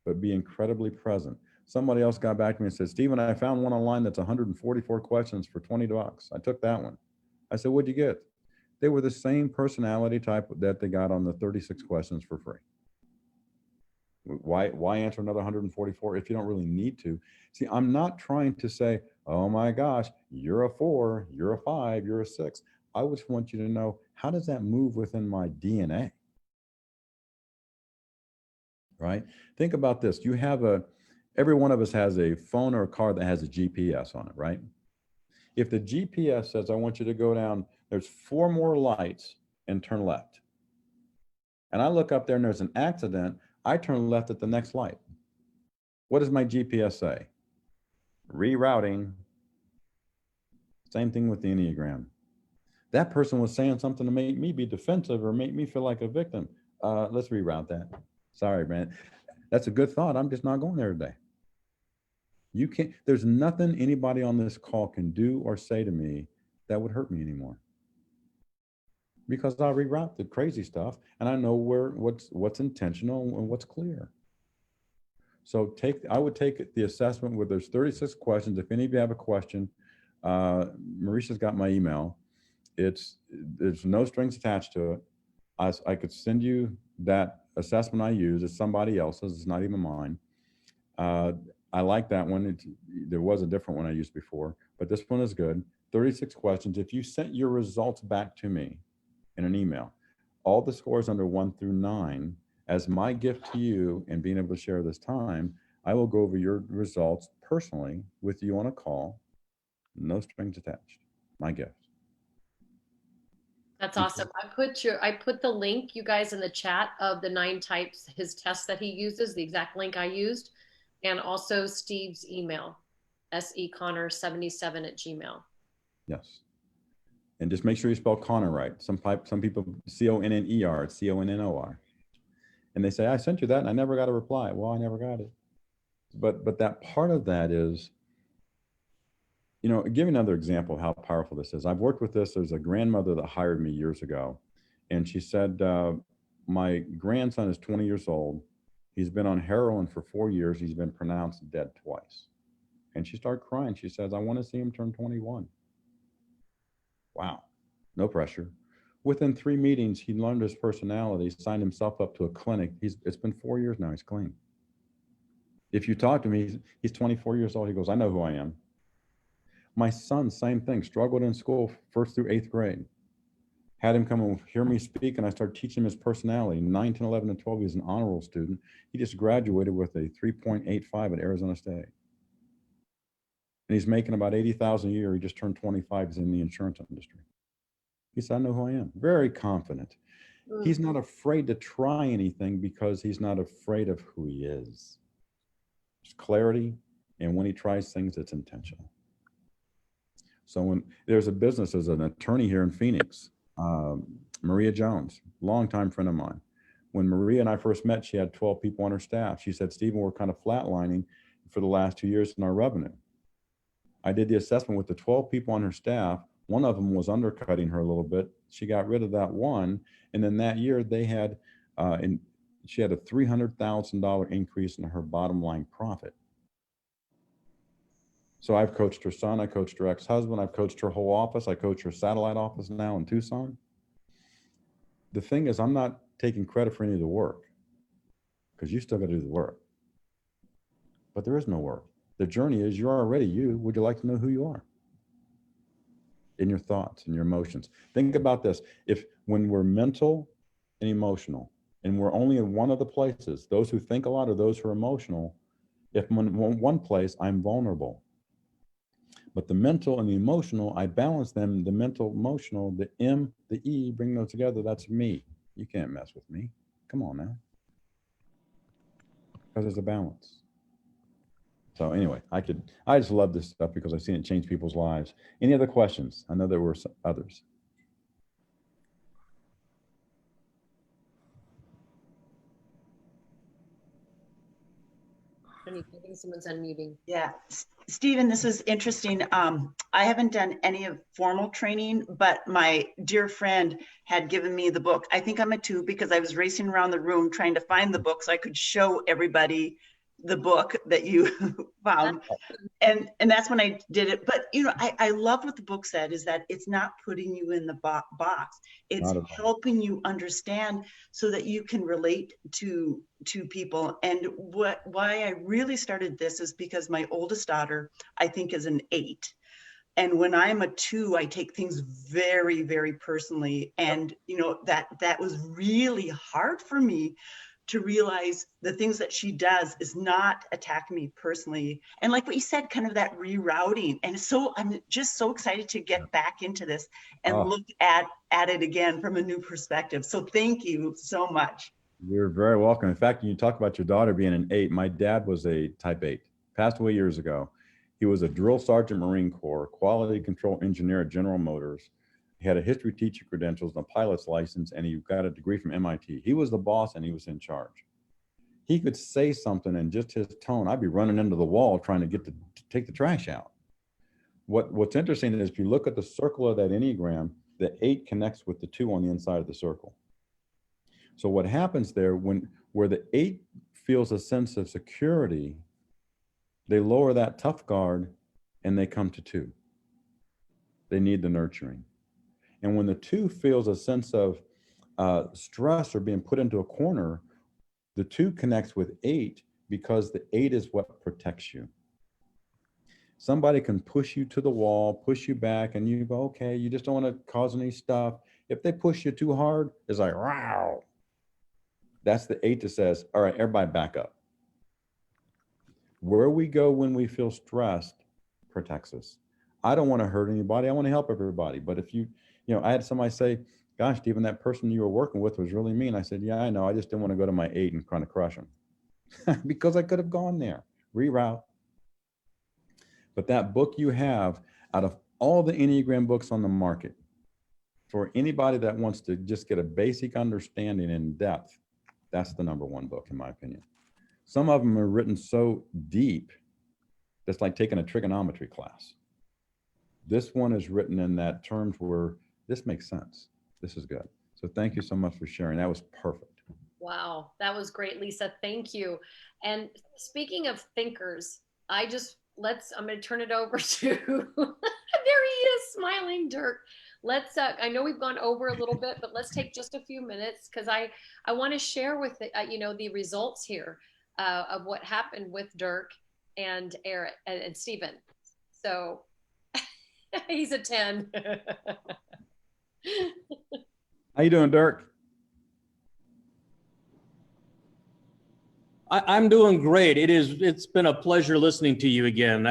but be incredibly present. Somebody else got back to me and said, Stephen, I found one online that's 144 questions for $20. I took that one. I said, what'd you get? They were the same personality type that they got on the 36 questions for free. Why answer another 144 if you don't really need to? See, I'm not trying to say, oh my gosh, you're a 4, you're a 5, you're a 6. I just want you to know, how does that move within my DNA? Right? Think about this. Every one of us has a phone or a car that has a GPS on it, right? If the GPS says, I want you to go down, there's 4 more lights and turn left. And I look up there and there's an accident, I turn left at the next light. What does my GPS say? Rerouting. Same thing with the Enneagram. That person was saying something to make me be defensive or make me feel like a victim. Let's reroute that. Sorry, man. That's a good thought. I'm just not going there today. There's nothing anybody on this call can do or say to me that would hurt me anymore. Because I reroute the crazy stuff and I know what's intentional and what's clear. So I would take the assessment where there's 36 questions. If any of you have a question, Marisha's got my email. There's no strings attached to it. I could send you that assessment I use. It's somebody else's, it's not even mine. I like that one. There was a different one I used before, but this one is good. 36 questions. If you sent your results back to me in an email, all the scores under 1 through 9, as my gift to you and being able to share this time, I will go over your results personally with you on a call. No strings attached. My gift. That's awesome. I put the link, you guys, in the chat of the 9 types, his test that he uses, the exact link I used, and also Steve's email, seconnor77@gmail. Yes. And just make sure you spell Connor right. Some people, Conner, it's Connor. And they say, I sent you that and I never got a reply. Well, I never got it. But that part of that is, you know, give you another example of how powerful this is. I've worked with this. There's a grandmother that hired me years ago. And she said, my grandson is 20 years old. He's been on heroin for 4 years. He's been pronounced dead twice. And she started crying. She says, I want to see him turn 21. Wow. No pressure. Within 3 meetings, he learned his personality, signed himself up to a clinic. It's been 4 years now. He's clean. If you talk to me, he's 24 years old. He goes, I know who I am. My son, same thing, struggled in school 1st through 8th grade. Had him come and hear me speak, and I started teaching him his personality. 9, 10, 11, and 12, he's an honor roll student. He just graduated with a 3.85 at Arizona State. And he's making about $80,000 a year. He just turned 25. He's in the insurance industry. He said, I know who I am. Very confident. He's not afraid to try anything because he's not afraid of who he is. There's clarity, and when he tries things, it's intentional. So when there's a business, as an attorney here in Phoenix, Maria Jones, longtime friend of mine. When Maria and I first met, she had 12 people on her staff. She said, Stephen, we're kind of flatlining for the last 2 years in our revenue. I did the assessment with the 12 people on her staff. One of them was undercutting her a little bit. She got rid of that one. And then that year they had, she had a $300,000 increase in her bottom line profit. So I've coached her son, I coached her ex-husband, I've coached her whole office, I coach her satellite office now in Tucson. The thing is, I'm not taking credit for any of the work because you still got to do the work. But there is no work. The journey is you're already you. Would you like to know who you are? In your thoughts and your emotions. Think about this. When we're mental and emotional, and we're only in one of the places, those who think a lot or those who are emotional, if I'm in one place, I'm vulnerable. But the mental and the emotional, I balance them. The mental, emotional, the M, the E, bring those together. That's me. You can't mess with me. Come on now. Because there's a balance. So anyway, I just love this stuff because I've seen it change people's lives. Any other questions? I know there were others. I think someone's unmuting. Yeah, Stephen, this is interesting. I haven't done any of formal training, but my dear friend had given me the book. I think I'm a 2 because I was racing around the room trying to find the book so I could show everybody the book that you found. And that's when I did it. But, you know, I love what the book said is that it's not putting you in the box. It's helping you understand so that you can relate to people. And why I really started this is because my oldest daughter, I think, is an 8. And when I'm a 2, I take things very, very personally. And, you know, that was really hard for me to realize the things that she does is not attacking me personally. And like what you said, kind of that rerouting. And so I'm just so excited to get back into this and look at it again from a new perspective. So thank you so much. You're very welcome. In fact, you talk about your daughter being an 8. My dad was a type 8, passed away years ago. He was a drill sergeant, Marine Corps, quality control engineer at General Motors. He had a history teacher credentials and a pilot's license, and he got a degree from MIT. He was the boss and he was in charge. He could say something and just his tone, I'd be running into the wall trying to get to take the trash out. What's interesting is if you look at the circle of that Enneagram, the 8 connects with the 2 on the inside of the circle. So what happens there, where the 8 feels a sense of security, they lower that tough guard and they come to 2. They need the nurturing. And when the 2 feels a sense of stress or being put into a corner, the 2 connects with 8 because the 8 is what protects you. Somebody can push you to the wall, push you back, and you go, okay, you just don't want to cause any stuff. If they push you too hard, it's like, wow. That's the 8 that says, all right, everybody back up. Where we go when we feel stressed protects us. I don't want to hurt anybody. I want to help everybody. But if you know, I had somebody say, gosh, Stephen, that person you were working with was really mean. I said, yeah, I know. I just didn't want to go to my 8 and kind of crush him because I could have gone there, reroute. But that book you have, out of all the Enneagram books on the market, for anybody that wants to just get a basic understanding in depth, That's the number one book, in my opinion. Some of them are written so deep, that's like taking a trigonometry class. This one is written in that terms where this makes sense. This is good. So thank you so much for sharing. That was perfect. Wow, that was great, Lisa. Thank you. And speaking of thinkers, I'm going to turn it over to, there he is smiling, Dirk. I know we've gone over a little bit, but let's take just a few minutes because I want to share with the results here of what happened with Dirk and Eric and Stephen. So he's a 10. How you doing, Dirk? I'm doing great. It's been a pleasure listening to you again.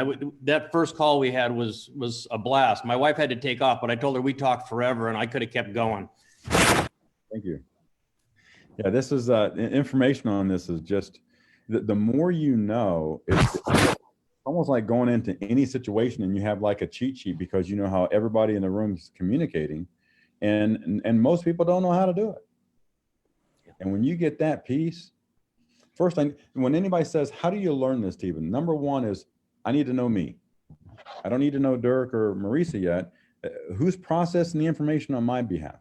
That first call we had was a blast. My wife had to take off, but I told her we talked forever and I could have kept going. Thank you. Yeah, this is information on this is just the more you know, it's almost like going into any situation and you have like a cheat sheet because you know how everybody in the room is communicating, and most people don't know how to do it. And when you get that piece, first thing, when anybody says, how do you learn this, Stephen? Number one is, I need to know me. I don't need to know Dirk or Marisa yet. Who's processing the information on my behalf?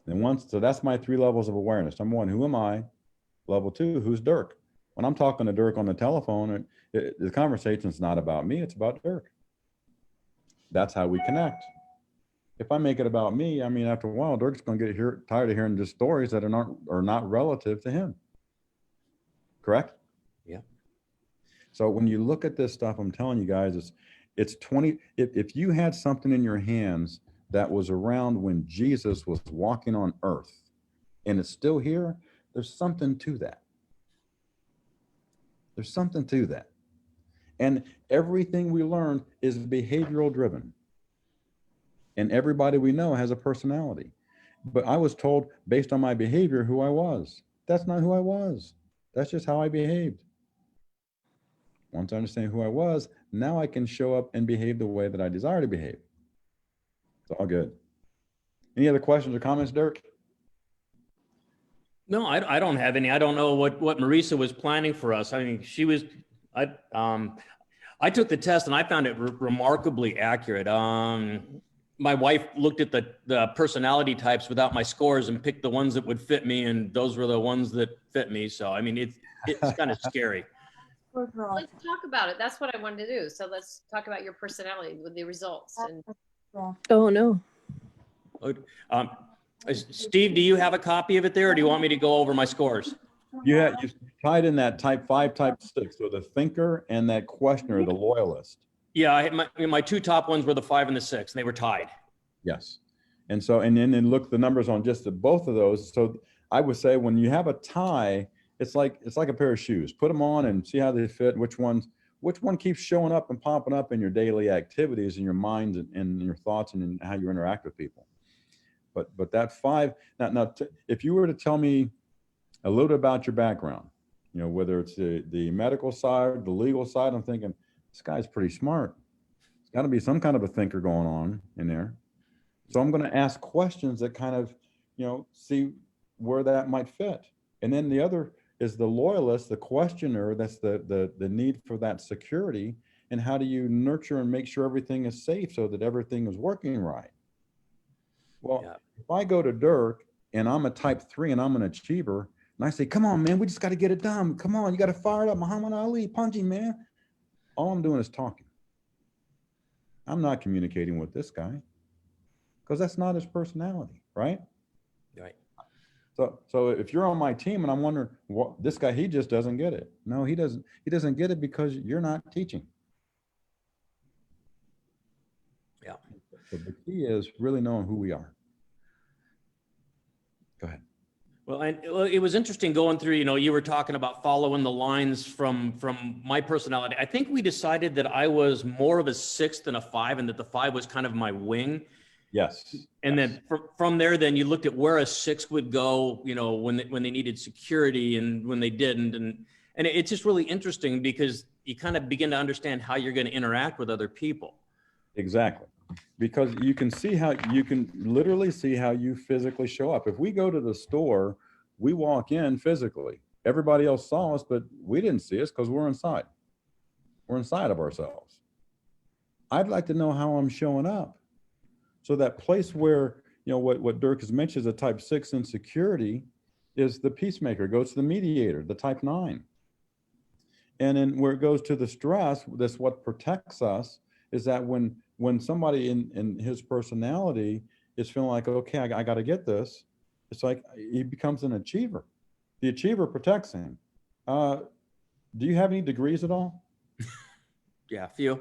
And so that's my 3 levels of awareness. Number one, who am I? Level 2, who's Dirk? When I'm talking to Dirk on the telephone, the conversation's not about me, it's about Dirk. That's how we connect. If I make it about me, I mean, after a while, Dirk's going to get tired of hearing just stories that are not relative to him. Correct? Yeah. So when you look at this stuff, I'm telling you guys, it's 20. If you had something in your hands that was around when Jesus was walking on earth and it's still here, there's something to that. There's something to that. And everything we learn is behavioral driven. And everybody we know has a personality. But I was told based on my behavior who I was. That's not who I was. That's just how I behaved. Once I understand who I was, now I can show up and behave the way that I desire to behave. It's all good. Any other questions or comments, Dirk? No, I don't have any. I don't know what Marisa was planning for us. I mean, I took the test and I found it remarkably accurate. My wife looked at the personality types without my scores and picked the ones that would fit me, and those were the ones that fit me. So, I mean, it's kind of scary. Let's talk about it. That's what I wanted to do. So let's talk about your personality with the results. And Oh, no. Steve, do you have a copy of it there, or do you want me to go over my scores? You tied in that type 5, type 6, so the thinker and that questioner, the loyalist. Yeah, I had my 2 top ones were the 5 and the 6, and they were tied. Yes. And so, and then look the numbers on just both of those. So I would say when you have a tie, it's like a pair of shoes. Put them on and see how they fit. Which one keeps showing up and popping up in your daily activities, in your minds and your thoughts and in how you interact with people. But that 5, now if you were to tell me a little bit about your background, you know, whether it's the medical side, the legal side, I'm thinking, this guy's pretty smart. There's got to be some kind of a thinker going on in there. So I'm going to ask questions that kind of, you know, see where that might fit. And then the other is the loyalist, the questioner. That's the need for that security. And how do you nurture and make sure everything is safe so that everything is working right? Well, yeah. If I go to Dirk and I'm a type 3 and I'm an achiever, and I say, come on, man, we just got to get it done. Come on, you got to fire it up. Muhammad Ali, punching, man. All I'm doing is talking. I'm not communicating with this guy because that's not his personality, right? Right. So if you're on my team and I'm wondering, what this guy, he just doesn't get it. No, he doesn't. He doesn't get it because you're not teaching. Yeah. So the key is really knowing who we are. Go ahead. Well, and it was interesting going through, you know, you were talking about following the lines from my personality. I think we decided that I was more of a 6 than a 5 and that the 5 was kind of my wing. Yes. And then from there, then you looked at where a 6 would go, you know, when they needed security and when they didn't. And it's just really interesting because you kind of begin to understand how you're going to interact with other people. Exactly. Because you can literally see how you physically show up. If we go to the store we walk in physically. Everybody else saw us, but we didn't see us because we're inside. We're inside of ourselves. I'd like to know how I'm showing up. So that place where, you know, what Dirk has mentioned is a type 6 insecurity is the peacemaker, goes to the mediator, the type 9. And then where it goes to the stress, that's what protects us, is that when somebody in his personality is feeling like, okay, I got to get this, it's like he becomes an achiever. The achiever protects him. Do you have any degrees at all? Yeah, a few.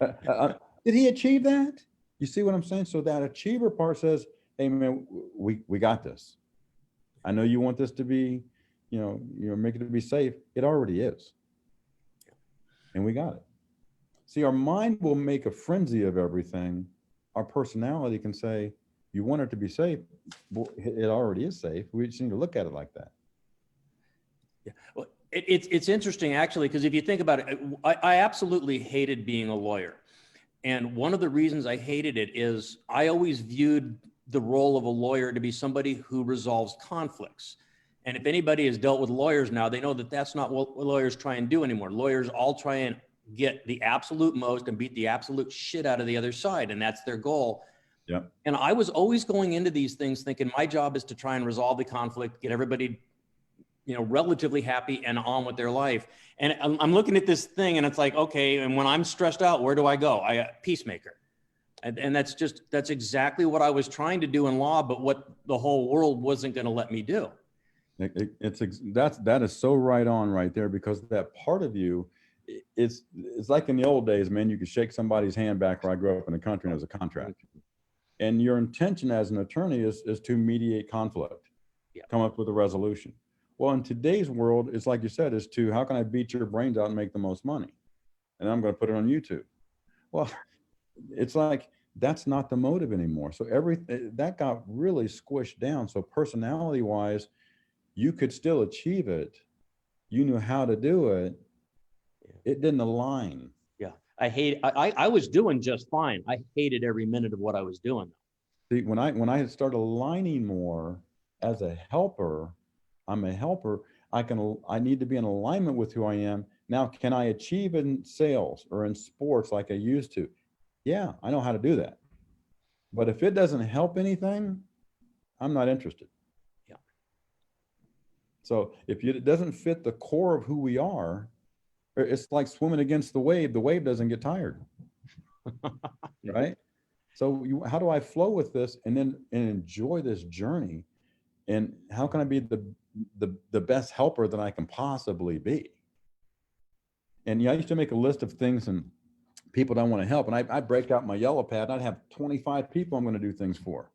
Did he achieve that? You see what I'm saying? So that achiever part says, hey man, we got this. I know you want this to be, make it to be safe. It already is. And we got it. See, our mind will make a frenzy of everything. Our personality can say, you want it to be safe. Well, it already is safe. We just need to look at it like that. Yeah, well, it's interesting actually, because if you think about it, I absolutely hated being a lawyer. And one of the reasons I hated it is I always viewed the role of a lawyer to be somebody who resolves conflicts. And if anybody has dealt with lawyers now, they know that that's not what lawyers try and do anymore. Lawyers all try and get the absolute most and beat the absolute shit out of the other side. And that's their goal. Yeah. And I was always going into these things thinking my job is to try and resolve the conflict, get everybody, relatively happy and on with their life. And I'm looking at this thing and it's like, okay, and when I'm stressed out, where do I go? Peacemaker. And that's exactly what I was trying to do in law, but what the whole world wasn't going to let me do. That is so right on right there, because that part of you, it's like in the old days, man, you could shake somebody's hand back where I grew up in the country and as a contractor. And your intention as an attorney is to mediate conflict, come up with a resolution. Well, in today's world, it's like you said, is to how can I beat your brains out and make the most money? And I'm going to put it on YouTube. Well, it's like that's not the motive anymore. So that got really squished down. So personality wise, you could still achieve it. You knew how to do it. It didn't align. Yeah. I was doing just fine. I hated every minute of what I was doing. See, when I started aligning more as a helper, I'm a helper. I need to be in alignment with who I am. Now, can I achieve in sales or in sports like I used to? Yeah, I know how to do that. But if it doesn't help anything, I'm not interested. Yeah. So if it doesn't fit the core of who we are, it's like swimming against the wave. The wave doesn't get tired, right? So how do I flow with this and enjoy this journey? And how can I be the best helper that I can possibly be? And I used to make a list of things and people that I want to help. And I'd break out my yellow pad. And I'd have 25 people I'm going to do things for.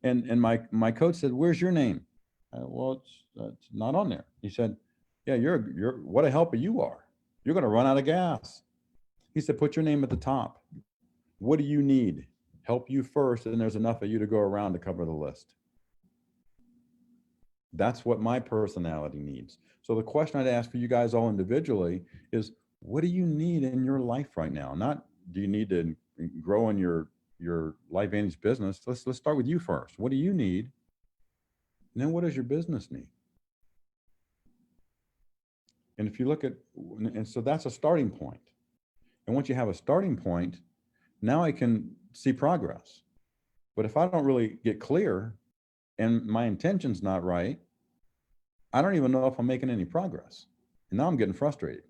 And my coach said, "Where's your name?" Well, it's not on there. He said, "Yeah, you're what a helper you are. You're going to run out of gas." He said, "Put your name at the top. What do you need? Help you first, and there's enough of you to go around to cover the list." That's what my personality needs. So the question I'd ask for you guys all individually is, what do you need in your life right now? Not do you need to grow in your LifeVantage business. Let's start with you first. What do you need? And then what does your business need? And if you look at, and so that's a starting point. And once you have a starting point, now I can see progress. But if I don't really get clear and my intention's not right, I don't even know if I'm making any progress. And now I'm getting frustrated.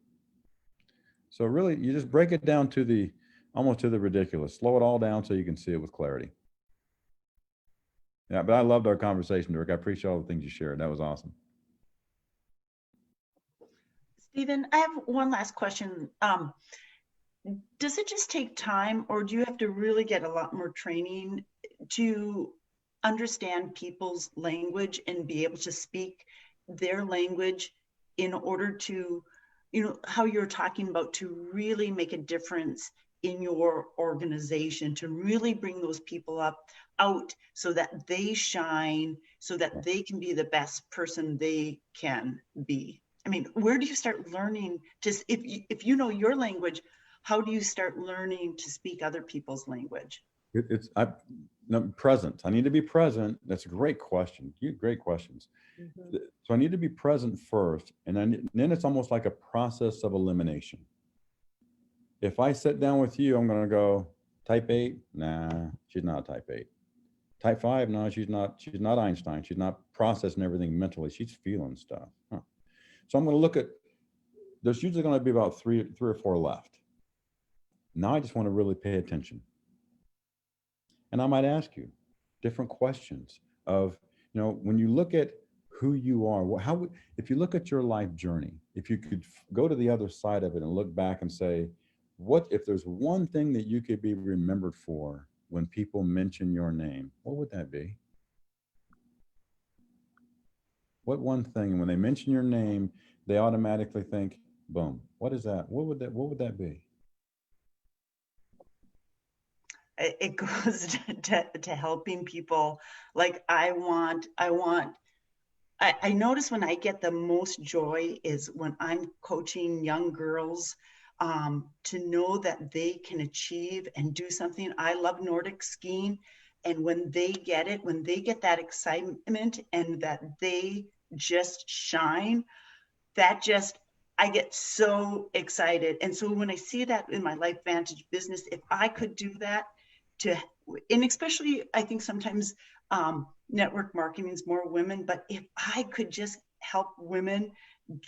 So really, you just break it down to almost to the ridiculous. Slow it all down so you can see it with clarity. Yeah, but I loved our conversation, Dirk. I appreciate all the things you shared. That was awesome. Stephen, I have one last question. Does it just take time, or do you have to really get a lot more training to understand people's language and be able to speak their language in order to, how you're talking about, to really make a difference in your organization, to really bring those people out so that they shine, so that they can be the best person they can be? I mean, where do you start learning to, if you know your language, how do you start learning to speak other people's language? No, present. I need to be present. That's a great question. Great questions. Mhm. So I need to be present first, and then it's almost like a process of elimination. If I sit down with you, I'm going to go, type 8? Nah, she's not type 8. Type 5? No, she's not. She's not Einstein. She's not processing everything mentally. She's feeling stuff. Huh. So I'm going to look at, there's usually going to be about three or four left. Now I just want to really pay attention. And I might ask you different questions of, when you look at who you are, if you look at your life journey, if you could go to the other side of it and look back and say, what if there's one thing that you could be remembered for when people mention your name, what would that be? What one thing, and when they mention your name, they automatically think, boom, what is that? What would that be? It goes to helping people. Like I notice when I get the most joy is when I'm coaching young girls to know that they can achieve and do something. I love Nordic skiing. And when they get it, when they get that excitement and that they just shine, I get so excited. And so when I see that in my Life Vantage business, if I could do that and especially I think sometimes network marketing is more women, but if I could just help women,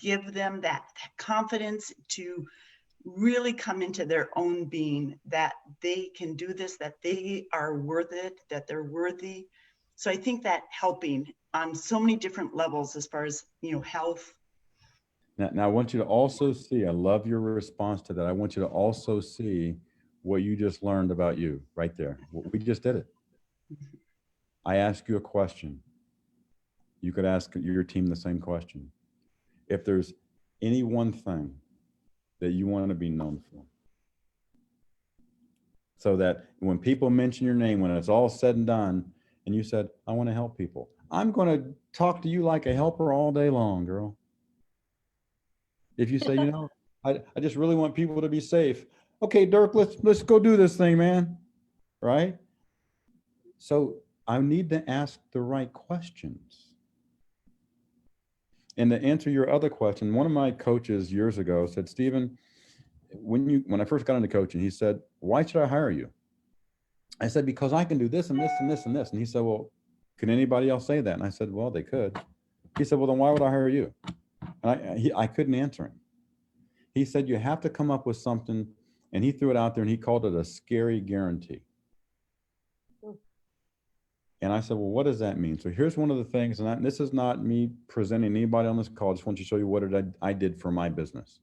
give them that confidence to really come into their own being, that they can do this, that they are worth it, that they're worthy. So I think that helping on so many different levels as far as, health. Now I want you to also see, I love your response to that. I want you to also see what you just learned about you right there. We just did it. I ask you a question. You could ask your team the same question. If there's any one thing that you want to be known for, so that when people mention your name, when it's all said and done, and you said, I want to help people, I'm going to talk to you like a helper all day long, girl. If you say, I just really want people to be safe. Okay, Dirk, let's go do this thing, man. Right? So I need to ask the right questions. And to answer your other question, one of my coaches years ago said, Stephen, when I first got into coaching, he said, why should I hire you? I said, because I can do this and this and this and this. And he said, well, can anybody else say that? And I said, well, they could. He said, well, then why would I hire you? And I couldn't answer him. He said, you have to come up with something. And he threw it out there and he called it a scary guarantee. And I said, well, what does that mean? So here's one of the things, and this is not me presenting anybody on this call. I just want to show you what I did for my business.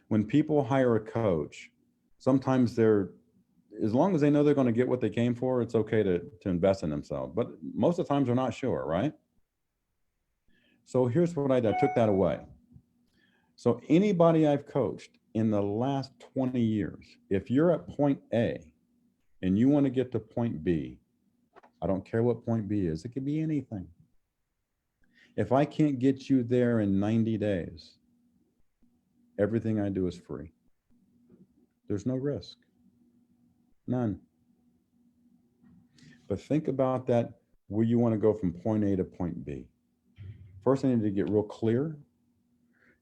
When people hire a coach, sometimes as long as they know they're going to get what they came for, it's okay to invest in themselves. But most of the times they're not sure, right? So here's what I did. I took that away. So anybody I've coached in the last 20 years, if you're at point A and you want to get to point B, I don't care what point B is. It could be anything. If I can't get you there in 90 days, everything I do is free. There's no risk. None. But think about that, where you want to go from point A to point B. First, I need to get real clear.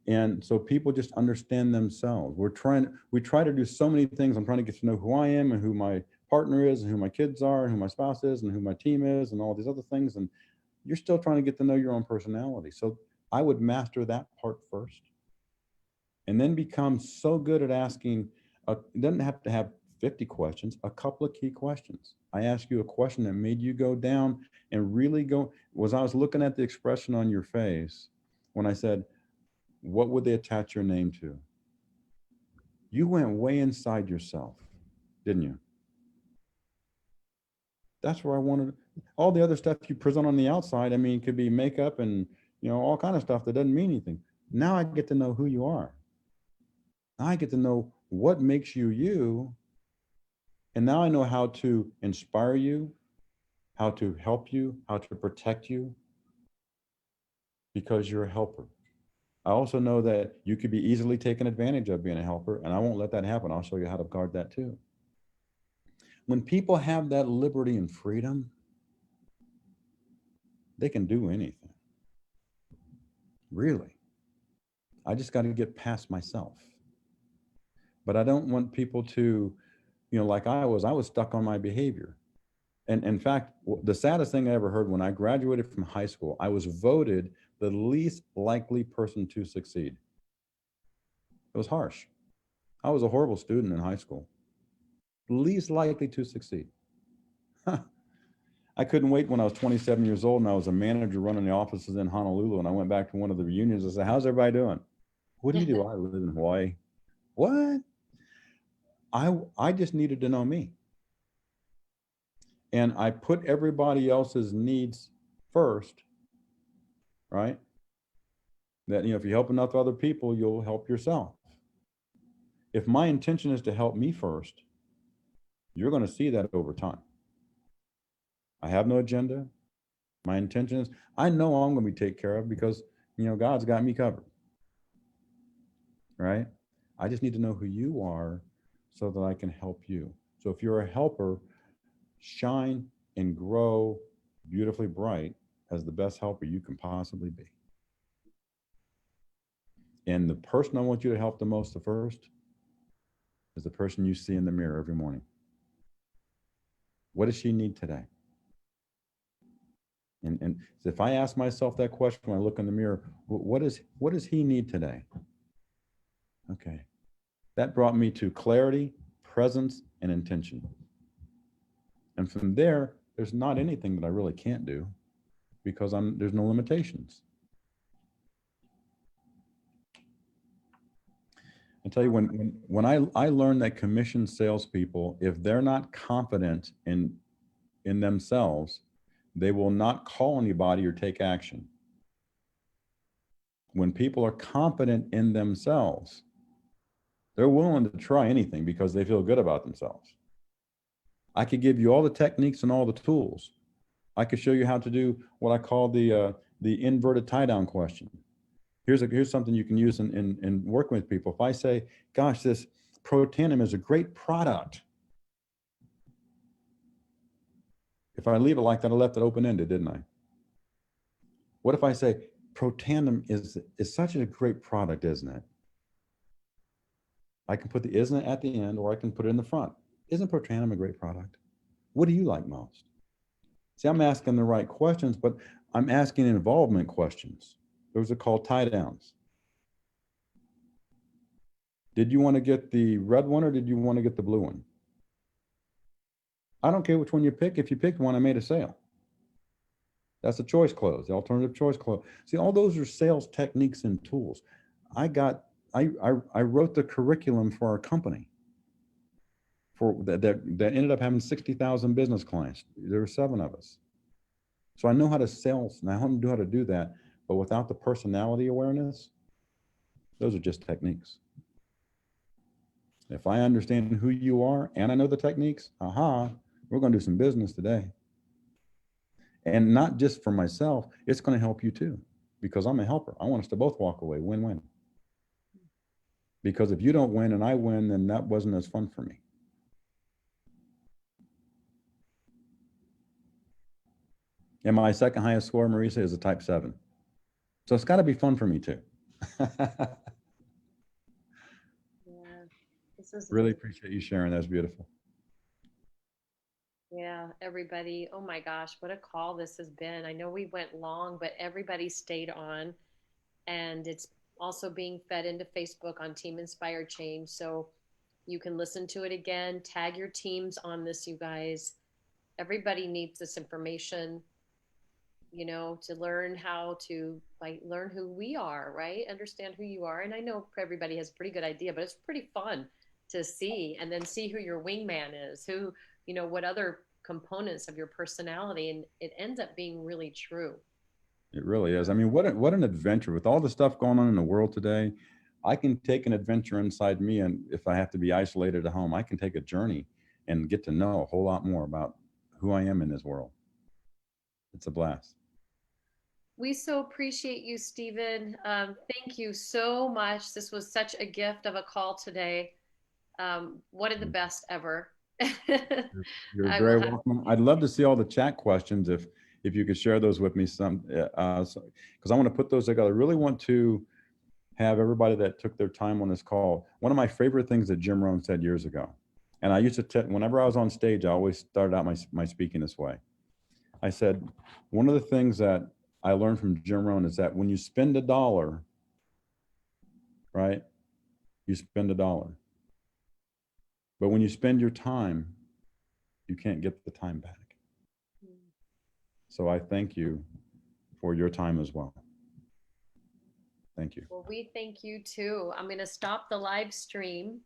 And so people just understand themselves. We try to do so many things. I'm trying to get to know who I am and who my partner is and who my kids are and who my spouse is and who my team is and all these other things. And you're still trying to get to know your own personality. So I would master that part first and then become so good at asking, it doesn't have to have 50 questions, a couple of key questions. I asked you a question that made you go down and really go, I was looking at the expression on your face when I said, what would they attach your name to? You went way inside yourself, didn't you? That's where I wanted. All the other stuff you present on the outside, I mean, it could be makeup and, all kind of stuff that doesn't mean anything. Now I get to know who you are. Now I get to know what makes you you. And now I know how to inspire you, how to help you, how to protect you, because you're a helper. I also know that you could be easily taken advantage of being a helper, and I won't let that happen. I'll show you how to guard that too. when people have that liberty and freedom, they can do anything. Really. I just got to get past myself. But I don't want people to, like I was stuck on my behavior. And in fact, the saddest thing I ever heard, when I graduated from high school, I was voted the least likely person to succeed. It was harsh. I was a horrible student in high school. Least likely to succeed. I couldn't wait when I was 27 years old and I was a manager running the offices in Honolulu, and I went back to one of the reunions and said, "How's everybody doing?" "What do you do?" "I live in Hawaii." "What?" I just needed to know me. And I put everybody else's needs first, right? That, if you help enough other people, you'll help yourself. If my intention is to help me first, you're going to see that over time. I have no agenda. My intention is, I know I'm going to be taken care of because, God's got me covered, right? I just need to know who you are so that I can help you. So if you're a helper, shine and grow beautifully bright as the best helper you can possibly be. And the person I want you to help the most, the first, is the person you see in the mirror every morning. What does she need today? And if I ask myself that question when I look in the mirror, what does he need today? Okay. That brought me to clarity, presence, and intention. And from there, there's not anything that I really can't do because there's no limitations. I tell you, when I learned that commission salespeople, if they're not confident in themselves, they will not call anybody or take action. When people are confident in themselves, they're willing to try anything because they feel good about themselves. I could give you all the techniques and all the tools. I could show you how to do what I call the inverted tie-down question. Here's something you can use in working with people. If I say, "Gosh, this Protandim is a great product." If I leave it like that, I left it open-ended, didn't I? What if I say, "Protandim is such a great product, isn't it?" I can put the "isn't it" at the end, or I can put it in the front. Isn't Protandim a great product? What do you like most? See, I'm asking the right questions, but I'm asking involvement questions. Those are called tie downs. Did you want to get the red one or did you want to get the blue one? I don't care which one you pick. If you picked one, I made a sale. That's a choice close, the alternative choice close. See, all those are sales techniques and tools. I wrote the curriculum for our company that ended up having 60,000 business clients. There were 7 of us. So I know how to sell, and I know how to do that, but without the personality awareness, those are just techniques. If I understand who you are and I know the techniques, we're going to do some business today. And not just for myself, it's going to help you too, because I'm a helper. I want us to both walk away win-win. Because if you don't win and I win, then that wasn't as fun for me. And my second highest score, Marisa, is a type 7. So it's got to be fun for me too. Really appreciate you sharing. That's beautiful. Yeah, everybody. Oh my gosh, what a call this has been. I know we went long, but everybody stayed on. And it's also being fed into Facebook on Team Inspired Change. So you can listen to it again. Tag your teams on this, you guys. Everybody needs this information, to learn how to learn who we are, right? Understand who you are. And I know everybody has a pretty good idea, but it's pretty fun to see, and then see who your wingman is, who, what other components of your personality, and it ends up being really true. It really is. I mean, what an adventure with all the stuff going on in the world today. I can take an adventure inside me, and if I have to be isolated at home, I can take a journey and get to know a whole lot more about who I am in this world. It's a blast. We so appreciate you, Stephen. Thank you so much. This was such a gift of a call today. One of the best ever. You're I very will have- welcome. I'd love to see all the chat questions if you could share those with me some, because I want to put those together. I really want to have everybody that took their time on this call. One of my favorite things that Jim Rohn said years ago, and I used to, whenever I was on stage, I always started out my speaking this way. I said, one of the things that I learned from Jim Rohn is that when you spend $1, right, you spend $1. But when you spend your time, you can't get the time back. So I thank you for your time as well. Thank you. Well, we thank you too. I'm going to stop the live stream